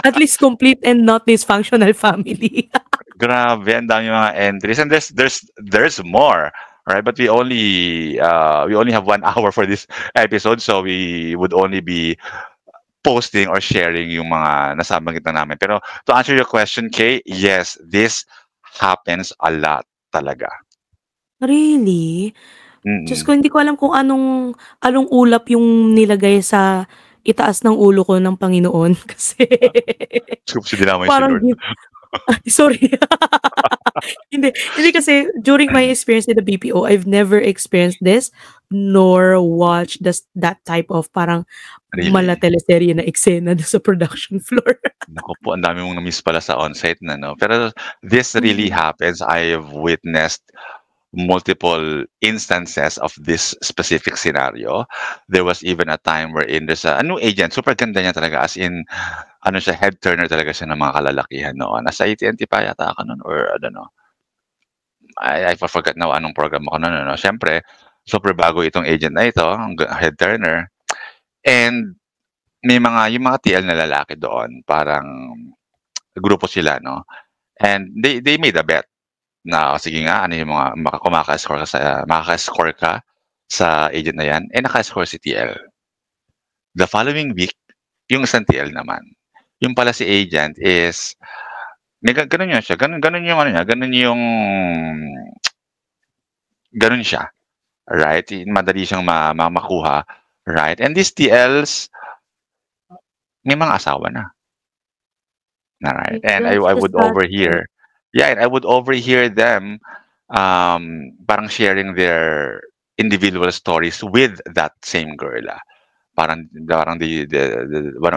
At least complete and not dysfunctional family. Grabe, ang dami mga entries. And there's more. Right, but we only have 1 hour for this episode, so we would only be posting or sharing yung mga nasabanggit na namin. Pero to answer your question, Kay, yes, this happens a lot talaga. Really? Diyos ko, Mm. hindi ko alam kung anong ulap yung nilagay sa itaas ng ulo ko ng Panginoon kasi Kasi dinamay si parang Lord. ay sorry. Hindi kasi during my experience in the BPO, I've never experienced this nor watched that type of parang Really? mala-teleserye na eksena dun sa production floor. Naku po, ang dami mong na-miss pala sa onsite na 'no. Pero this really Mm. happens. I've witnessed multiple instances of this specific scenario. There was even a time wherein there's a new agent, super ganda niya talaga as in ano siya, head turner talaga siya ng mga kalalakihan noon. Nasa AT&T pa yata ako no'n or I don't know. I forgot now anong program ako no'n ano. Siyempre, super bago itong agent na ito, ang head turner. And may yung mga TL na lalaki doon, parang grupo sila 'no. And they made a bet na, "O sige nga, ano yung mga makaka-score ka sa agent na 'yan." Eh, naka-score si TL. The following week, yung isang TL naman, yung pala si agent is may gano'n yun siya, gano'n yung ano niya, gano'n siya, right? Madali siyang makuha, right? And these TLs, may mga asawa na. Alright, My and gosh, I the would sad part. overhear yeah, and I would overhear them, parang sharing their individual stories with that same girl, Parang one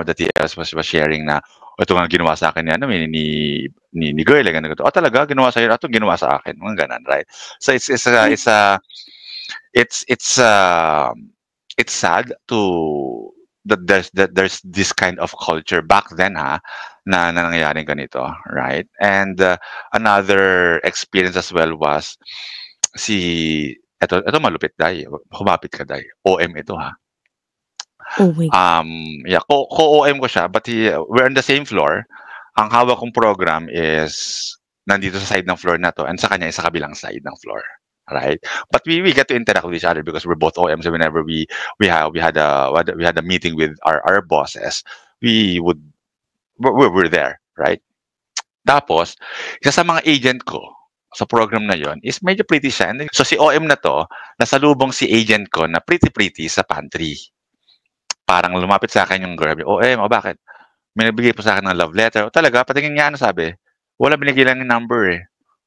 of the TLs was sharing na, "Ito nga ginawa sa'kin ni ano, ni girl, ganito, ganito." "Ah, talaga ginawa sa'yo? Ito ginawa sa akin." Mga gano'n, right? So Ay, it's it's, it's sad that there's this kind of culture back then, na nangyayaring ganito, right? And, another experience as well was eto malupit day, humapit ka day, OM ito, oh my Yeah, co-OM ko siya but we're on the same floor. Ang hawak kong program is nandito sa side ng floor na 'to and sa kanya is sa kabilang side ng floor, right? But we get to interact with each other because we're both OMs, so whenever we had a meeting with our bosses, we would we're there, right? Tapos isa sa mga agent ko sa program na yon is medyo pretty siya. And so si OM na 'to, nasalubong si agent ko na pretty sa pantry. Parang lumapit sa akin yung girl, "OM, oh, bakit? May nagbigay po sa'kin ng love letter." "Oh, talaga? Patingin nga." Ano sabi? "Wala, binigay lang yung number, eh."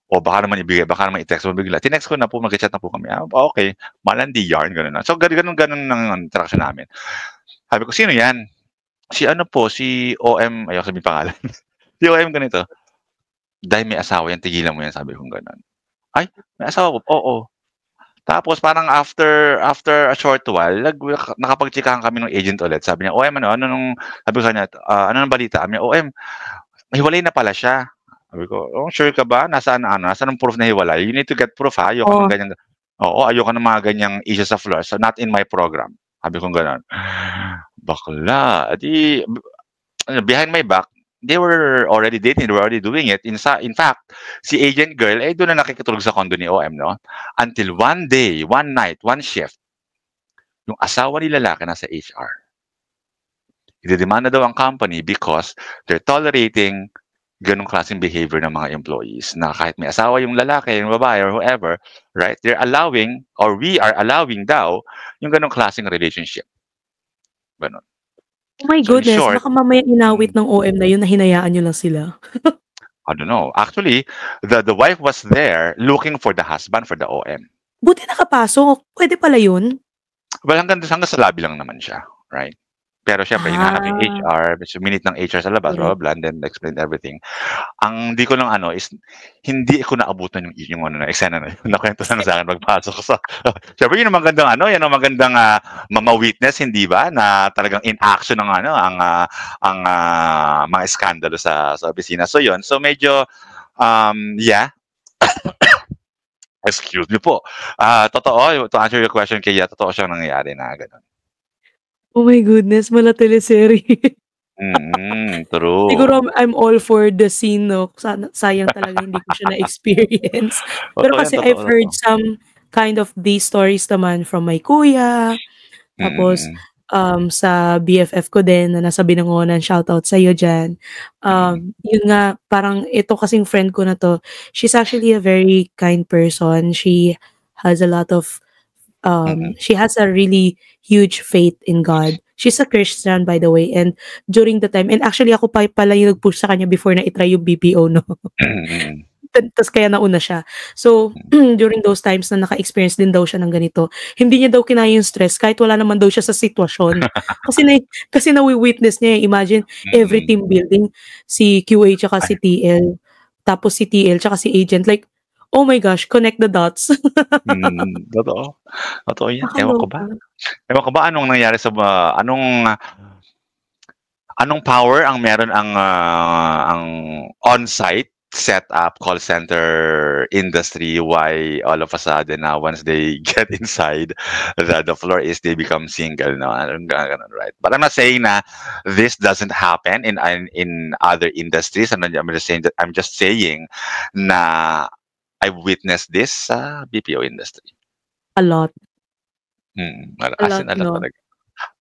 "O baka naman i-text mo bigla." Tinext ko na po, magcha-chat na po kami. Okey. Malandi yarn, gano'n na. So gano'n ang interaction namin. Sabi ko, "Sino 'yan?" "Si ano po, si OM," ayoko sabihin pangalan. "Si OM ganito." "Dahil may asawa 'yan, tigilan mo 'yan." Sabi kong gano'n. "Ay, may asawa po?" "Oo." Tapos parang after a short while nakapagtsikahan kami ng agent ulit. Sabi niya, "OM ano, sabi ko sa kanya, "Ano ng balita?" Sabi niya, "OM, hiwalay na pala siya." Sabi ko, "Oh, sure ka ba? Nasaan ang proof na hiwalay? You need to get proof, Ayoko ng Oh, ganyan." Oo, ayoko ng mga ganyang issue sa floor. So, not in my program. Sabi kong gano'n. Bakla, behind my back, they were already dating, they were already doing it. In fact, si agent girl, doon na nakikitulog sa condo ni OM, no? Until one day, one night, one shift, yung asawa ni lalaki nasa HR. Idedemanda daw ang company because they're tolerating ganong klaseng behavior ng mga employees na kahit may asawa yung lalaki, yung babae, or whoever, right? They're allowing, or we are allowing daw, yung ganong klaseng relationship. Ganon. oh my So in goodness, short, baka mamaya inawit mm, ng OM na yun na hinayaan niyo lang sila. I don't know. Actually, the wife was there looking for the husband for the OM. Buti nakapasok, puwede pala yun? Well, hanggang sa lobby lang naman siya, right? Pero siyempre hinahanap yung Ah, HR, so minute ng HR sa labas, blah, correct. blah, blah, and then explained everything. Ang di ko lang ano is hindi ko naabutan yung ano na eksena na yun. Nakwento lang sa'kin pagpasok ko sa siyempre yun ang magandang ano, yan ang magandang, witness hindi ba, na talagang in action ng ano, mga iskandalo sa opisina. So yun, so medyo, yeah, excuse me po. Totoo, to answer your question, kaya totoo siyang nangyayari na gano'n. Oh my goodness, mala-teleserye. Siguro True. I'm all for the scene 'no, sayang talaga hindi ko siya na-experience. Pero Totoo yan, kasi I've totoo, heard totoo. some kind of these stories naman from my kuya, tapos Mm. sa BFF ko din na nasa Binangonan, shoutout sa'yo diyan. Yun nga, parang ito kasing friend ko na 'to, she's actually a very kind person. She has a lot of, she has a really huge faith in God. She's a Christian, by the way, and during the time, and actually ako pa pala yung nag-push sa kanya before na i-try yung BPO 'no. Tas kaya nauna siya. So, during those times na naka-experience din daw siya ng ganito, hindi niya daw kinaya yung stress kahit wala naman daw siya sa sitwasyon. Kasi nawi-witness niya, imagine every team building, si QA tsaka si TL, tapos si TL tsaka si agent, like, oh my gosh, connect the dots. Totoo. Totoo 'yan. Nakakaloka. Ewan ko ba anong nangyari sa anong power ang meron ang on-site setup call center industry, why all of a sudden now once they get inside the floor is they become single, no? Ganun, right? But I'm not saying na this doesn't happen in other industries. I'm just saying na I've witnessed this sa BPO industry. A lot. As A lot, in, a lot no? talaga.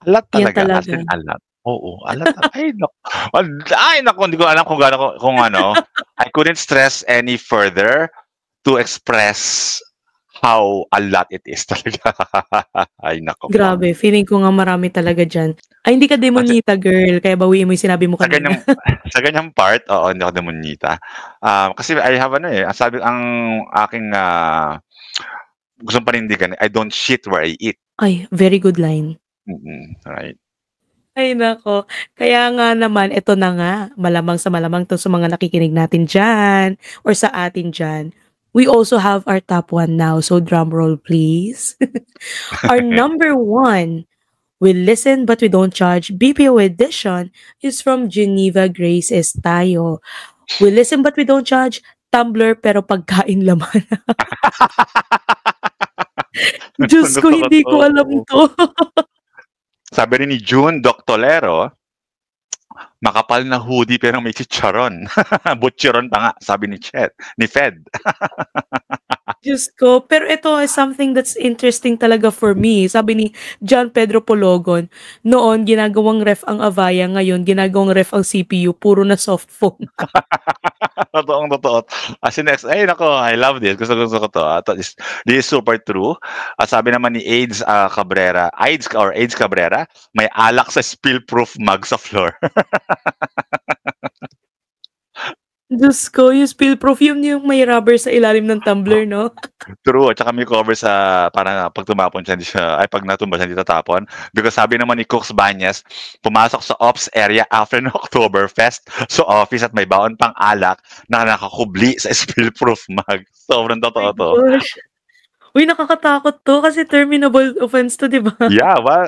A lot Yan talaga, as talaga. in a lot. Oo, a lot. Ay naku, hindi ko alam kung gaano kung ano. I couldn't stress any further to express how a lot it is talaga. Ay naku po. Grabe, feeling ko nga marami talaga diyan. Ay, hindi ka demonita girl, kaya bawiin mo yung sinabi mo Sa kanina. sa ganyang part, oo, hindi ako demonita. Kasi I have ang aking gustong panindigan, I don't shit where I eat. Ay, very good line. Right. Ay naku, kaya nga naman eto na nga, malamang sa malamang 'to sa mga nakikinig natin diyan or sa atin diyan. We also have our top 1 now, so drum roll please. Our number 1, We Listen But We Don't Judge BPO edition is from Geneva Grace Estayo. We listen but we don't judge, Tumblr pero pagkain laman. Diyos ko, hindi ko alam 'to. Sabi rin ni June Doctolero, makapal na hoodie pero may chicharon. Butcheron pa nga, sabi ni Fed. Diyos ko, pero ito is something that's interesting talaga for me. Sabi ni John Pedro Pologon, noon ginagawang ref ang Avaya, ngayon ginagawang ref ang CPU, puro na soft phone. Totoo. As in, ay nako, I love this. Gusto ko to. This is super true. At sabi naman ni AIDS Cabrera, may alak sa spill-proof mug sa floor. Diyos ko, yung spill-proof, yun yung may rubber sa ilalim ng tumbler, no? True. At saka may cover sa, para pag tumapon siya, pag natumba siya, hindi tatapon. Because sabi naman ni Cooks Banyas, pumasok sa ops area after ng Oktoberfest sa office at may baon pang alak na nakakubli sa spill-proof mug. Sobrang totoo to. Gosh. Uy, nakakatakot to kasi terminable offense to, di ba? Yeah, well,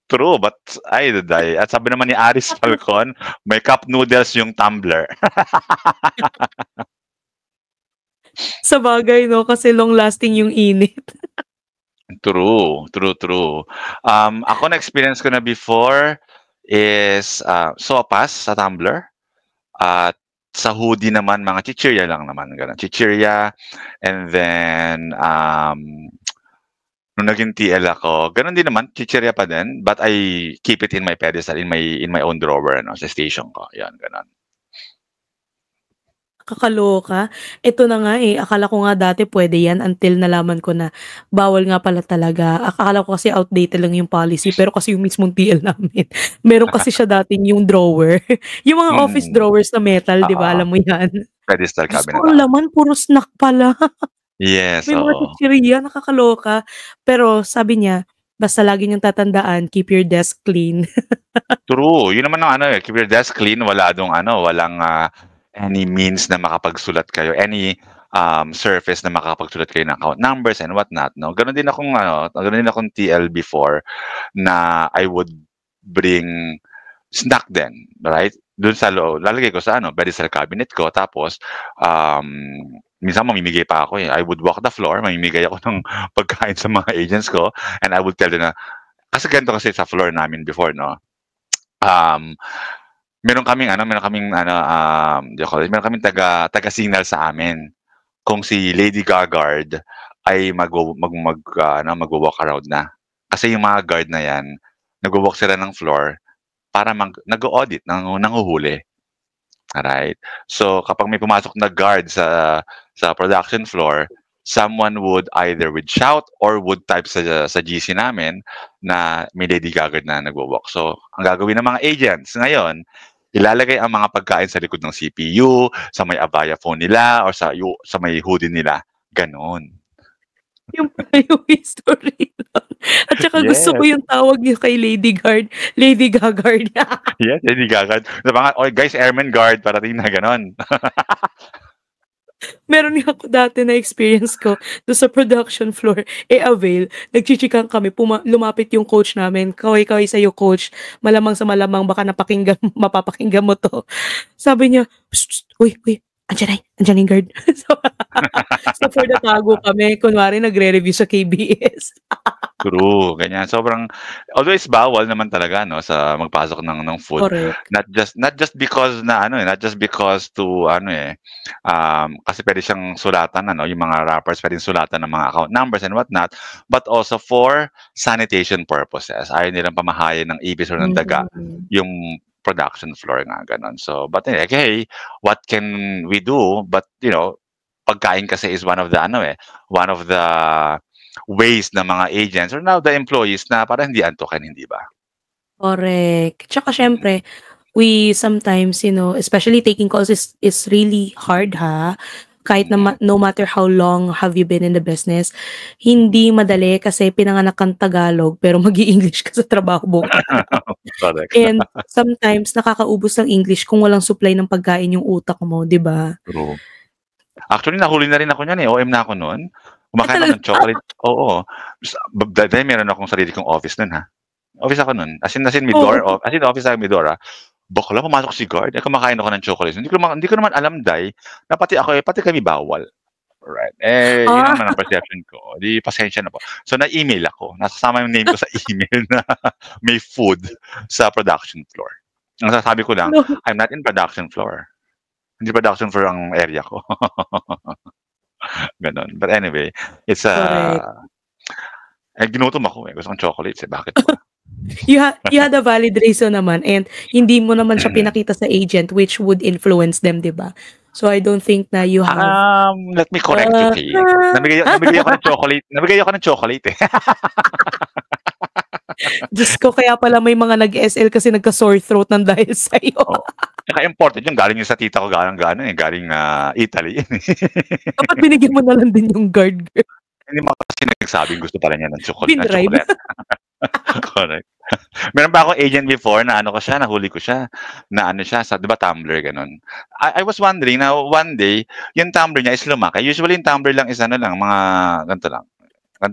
true. But, at sabi naman ni Aris Falcon, may cup noodles yung tumbler. Sa bagay, no? Kasi long-lasting yung init. True. Ako na-experience ko na before is sopas sa tumbler. At sa hoodie naman, mga chichirya lang naman. Ganun. Chichirya. And then, nung naging TL ako, ganun din naman, chichirya pa din. But I keep it in my pedestal, in my own drawer, sa station ko. Yan, ganun. Kakaloka. Ito na nga akala ko nga dati pwede yan until nalaman ko na bawal nga pala talaga. Akala ko kasi outdated lang yung policy pero kasi yung mismong TL namin, meron kasi siya dating yung drawer. Yung mga office drawers na metal, di ba? Alam mo yan? Pedestal Diyos cabinet. ko, ang laman, puro snack pala. Yes, May mga chichirya, nakakaloka. Pero sabi niya, basta lagi niyong tatandaan, keep your desk clean. True. Yun naman ang keep your desk clean. Walang any means na makapagsulat kayo, any surface na makakapagsulat kayo ng account numbers and whatnot, no? Ganon din akong TL before na I would bring snack din, right? Doon sa loob, lalagay ko sa pedestal cabinet ko, tapos minsan mamimigay pa ako I would walk the floor, mamimigay ako ng pagkain sa mga agents ko, and I would tell them na, kasi ganito kasi sa floor namin before, no? Meron kaming taga-signal sa amin. Kung si Lady Gagard ay magwo-walk around na. Kasi yung mga guard na yan, nagwo-walk sila ng floor para nag-o-audit, nanghuhuli. Alright? So, kapag may pumasok na guard sa production floor, someone would either shout or would type sa GC namin na may Lady Gaga na nagwo-walk. So, ang gagawin ng mga agents ngayon, ilalagay ang mga pagkain sa likod ng CPU, sa may Avaya phone nila, or sa may hoodie nila. Ganon. Yung pala yung history nun. At saka gusto ko Yes. yung tawag niyo kay Lady Gagard. Yes, Lady Gaga. Sa mga, guys, Airman Guard, parating na ganon. Meron nga ako dati na experience ko doon sa production floor, Avail, nagchichikan kami, lumapit yung coach namin, kaway-kaway sa'yo coach, malamang sa malamang baka mapapakinggan mo to. Sabi niya, "Psst, uy, andyan yung guard." So for the tago kami, kunwari nagre-review sa KBS. True, ganyan. Although it's bawal naman talaga, no, sa magpasok ng food. Correct. Not just because to kasi pwede siyang sulatan, yung mga rappers pwedeng sulatan ng mga account numbers and whatnot, but also for sanitation purposes. Ayaw nilang pamahayan ng ibis or ng daga yung production floor nga, ganon. So, but okay, what can we do? But, pagkain kasi is one of the ways ng mga agents or now the employees na parang hindi antukan, hindi ba? Correct. Tsaka syempre, we sometimes, especially taking calls is really hard ha. Kahit na no matter how long have you been in the business, hindi madali kasi pinanganak kang Tagalog pero mag-i-English ka sa trabaho bukas. Correct. And sometimes nakakaubos ng English kung walang supply ng pagkain yung utak mo, 'di ba? True. Actually, nahuli na rin ako niyan OM na ako noon. Kumakain ako ng chocolate. Oo. Dahil meron akong sarili kong office nun ha. Office ako nun. As in Midor. As in office ako Midor ha. Bakla, pumasok si guard. Kumakain ako ng chocolate. Hindi ko naman alam, Day, na pati kami bawal. Right. Yun naman ang perception ko. Di, pasensya na po. So, na-email ako. Nasasama yung name ko sa email na may food sa production floor. Ang sasabi ko lang, I'm not in production floor. Hindi production floor ang area ko. Ganon. But anyway, it's ginutom ako Gusto kong chocolates Bakit ba? You had a valid reason naman and hindi mo naman siya pinakita sa agent which would influence them, 'di ba? So I don't think na you have let me correct you, Kay. Nabigay ako ng chocolate Diyos ko, kaya pala may mga nag-SL kasi nagka-sore throat ng dahil sa'yo. Naka-imported yung galing yung sa tita ko galing Italy. Dapat binigyan mo na lang din yung guard. Hindi mo kasi nagsabing gusto pala niya ng chocolate. Binribe. Correct. Meron pa akong agent before na nahuli ko siya, na siya sa, di ba, tumbler, ganun. I was wondering na one day, yung tumbler niya is lumaki. Usually yung tumbler lang is mga ganito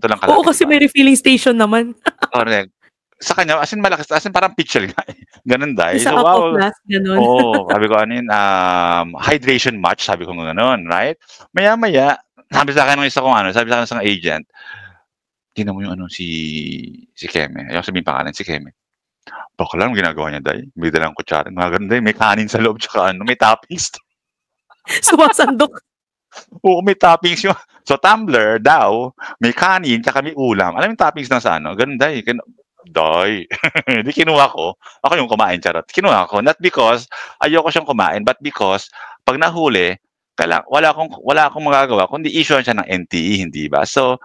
lang kalaki. Oo, kasi may refilling station naman. Correct. Sa kanya, as in malaki, as in parang pitchel nga. Ganun dahil. Sa upper class, ganun. Sabi ko, hydration match, sabi ko ganun, right? Maya-maya, sabi sa akin ng isang agent, tingnan mo yung si Keme. Ayaw sabihin pangalan, si Keme. Bakla, ang ginagawa niya, Day. May dalang kutsara. Mga ganun, Day. May kanin sa loob, tsaka may toppings. Sumasandok. Oo, may toppings yung... So, tumbler daw, may kanin, tsaka may ulam. Alam yung toppings na sa Ganun, Day. Day. Hindi kinuha ko. Ako yung kumain, charot. Kinuha ko. Not because ayoko siyang kumain, but because pag nahuli, wala akong magagawa, kundi issue siya ng NTE, hindi ba? So,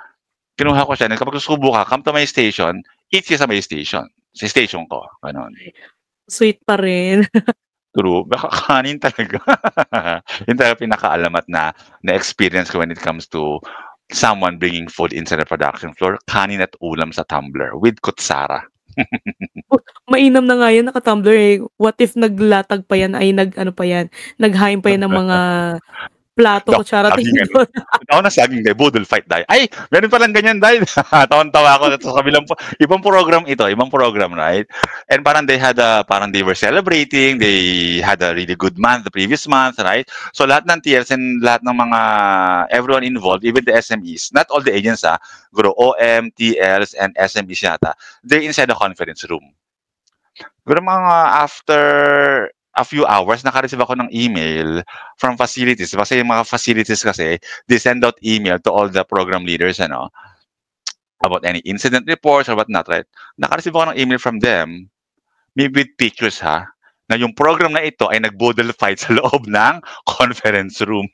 kinuha ko siya. Kapag susubo ka, come to my station, eat siya sa my station. Sa station ko. Ganon. Sweet pa rin. True. Kanin talaga. Yun talaga pinakaalamat na experience ko when it comes to someone bringing food inside the production floor. Kanin at ulam sa tumbler with kutsara. Mainam na nga yan, naka-tumbler What if naglatag pa yan, naghain pa yan ng mga plato, kutsara, tinidor. Ako na saging, Day. Budol fight, Day. Ay, meron palang ganyan, Day. Tawan-tawa ako sa kabilang ibang program, right? And parang they were celebrating, they had a really good month the previous month, right? So lahat ng TLs and lahat ng everyone involved, even the SMEs, not all the agents, guro OM, TLs, and SMEs yata, they're inside the conference room. Guro after a few hours, naka-receive ako ng email from facilities. Kasi yung mga facilities kasi, they send out email to all the program leaders, about any incident reports or whatnot, right? Naka-receive ako ng email from them, maybe with pictures ha, na yung program na ito ay nag-boodle fight sa loob ng conference room.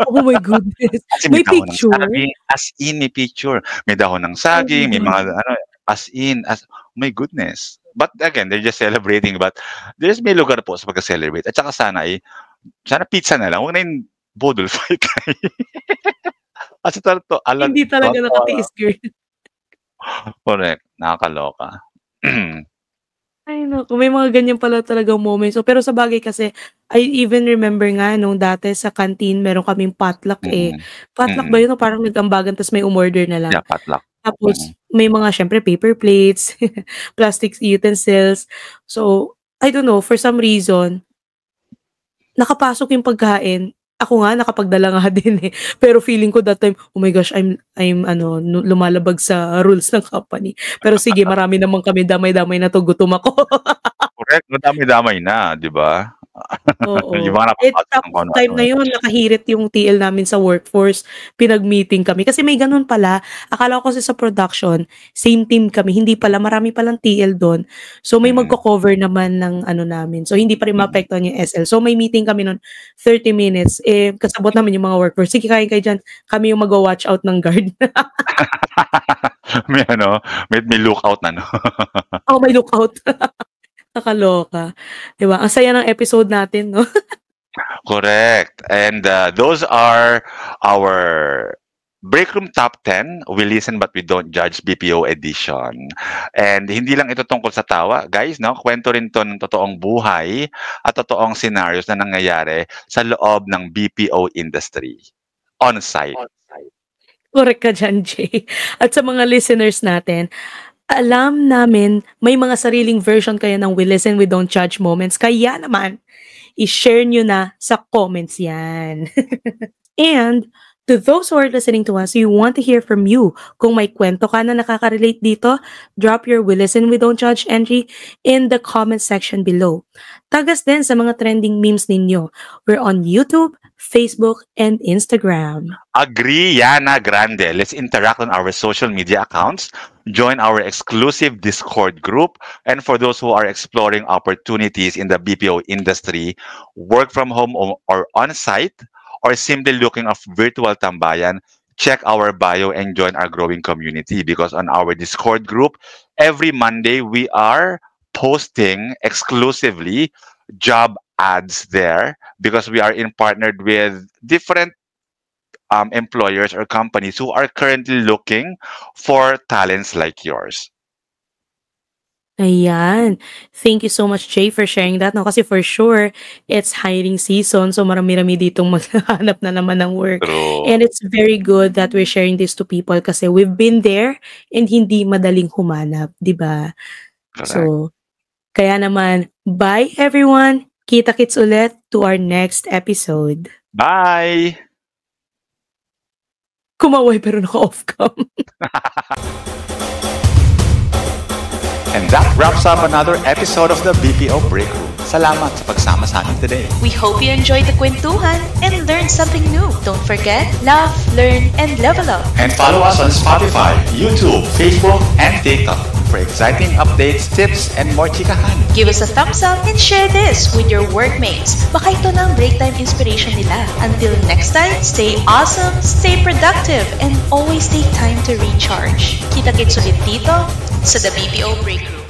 Oh my goodness. Kasi May dahon ng picture? saging, as in may picture. May dahon ng saging, may mga as in, oh my goodness. But again, they're just celebrating. But there's may lugar po sa pagka-celebrate. At saka sana pizza na lang. Huwag na yung boodle fight. Kasi Hindi talaga nakatiis, girl. Correct. Nakakaloka. Ay naku, may mga ganyan pala talagang moments. So, pero sa bagay kasi, I even remember nga nung dati sa canteen meron kaming potluck eh. Potluck ba yun o parang nag-ambagan tas may umorder na lang? Yeah, potluck. Tapos may mga syempre paper plates, plastic utensils. So, I don't know, for some reason, nakapasok yung pagkain. Ako nga nakapagdala nga din eh. Pero feeling ko that time, oh my gosh, I'm lumalabag sa rules ng company. Pero sige, marami naman kami damay-damay na to, gutom ako. Correct, madami-damay na, di ba? Oo. Yung mga Tapos time na yun, nakahirit yung TL namin sa workforce, pinag-meeting kami. Kasi may ganun pala, akala ko kasi sa production, same team kami, hindi pala, marami palang TL doon. So may magko-cover naman ng namin. So hindi pa rin maapektuhan yung SL. So may meeting kami noon, 30 minutes. Kasabot namin yung mga workforce. Sige, kain kayo dyan. Kami yung mag-watch out ng guard. may lookout na, no? Oh, may lookout. Nakaloka. Diba? Ang saya ng episode natin, no? Correct. And those are our Break Room Top 10. We listen but we don't judge BPO edition. And hindi lang ito tungkol sa tawa. Guys, no? Kwento rin to ng totoong buhay at totoong scenarios na nangyayari sa loob ng BPO industry. On-site. Correct ka dyan, Jay. At sa mga listeners natin, alam namin may mga sariling version kayo ng We Listen, We Don't Judge moments. Kaya naman, i-share nyo na sa comments yan. And to those who are listening to us, we want to hear from you. Kung may kwento ka na nakaka-relate dito, drop your We Listen, We Don't Judge entry in the comment section below. Tagas din sa mga trending memes ninyo. We're on YouTube, Facebook, and Instagram. Agree, Yana Grande. Let's interact on our social media accounts. Join our exclusive Discord group. And for those who are exploring opportunities in the BPO industry, work from home or on-site, or simply looking of virtual tambayan, check our bio and join our growing community. Because on our Discord group, every Monday, we are posting exclusively job ads there because we are partnered with different employers or companies who are currently looking for talents like yours. Ayan. Thank you so much, Jay, for sharing that. No? Kasi for sure, it's hiring season. So marami-rami ditong maghahanap na naman ng work. True. And it's very good that we're sharing this to people kasi we've been there and hindi madaling humanap. Diba? Correct. So, kaya naman, bye everyone. Kita-kits ulit to our next episode. Bye! Kumaway pero naka-off cam. And that wraps up another episode of the BPO Break Room. Salamat sa pagsama sa amin today. We hope you enjoyed the kwentuhan and learned something new. Don't forget, laugh, learn, and level up. And follow us on Spotify, YouTube, Facebook, and TikTok for exciting updates, tips, and more chikahan. Give us a thumbs up and share this with your workmates. Baka ito na ang break time inspiration nila. Until next time, stay awesome, stay productive, and always take time to recharge. Kita-kits ulit dito sa The BPO Break Room.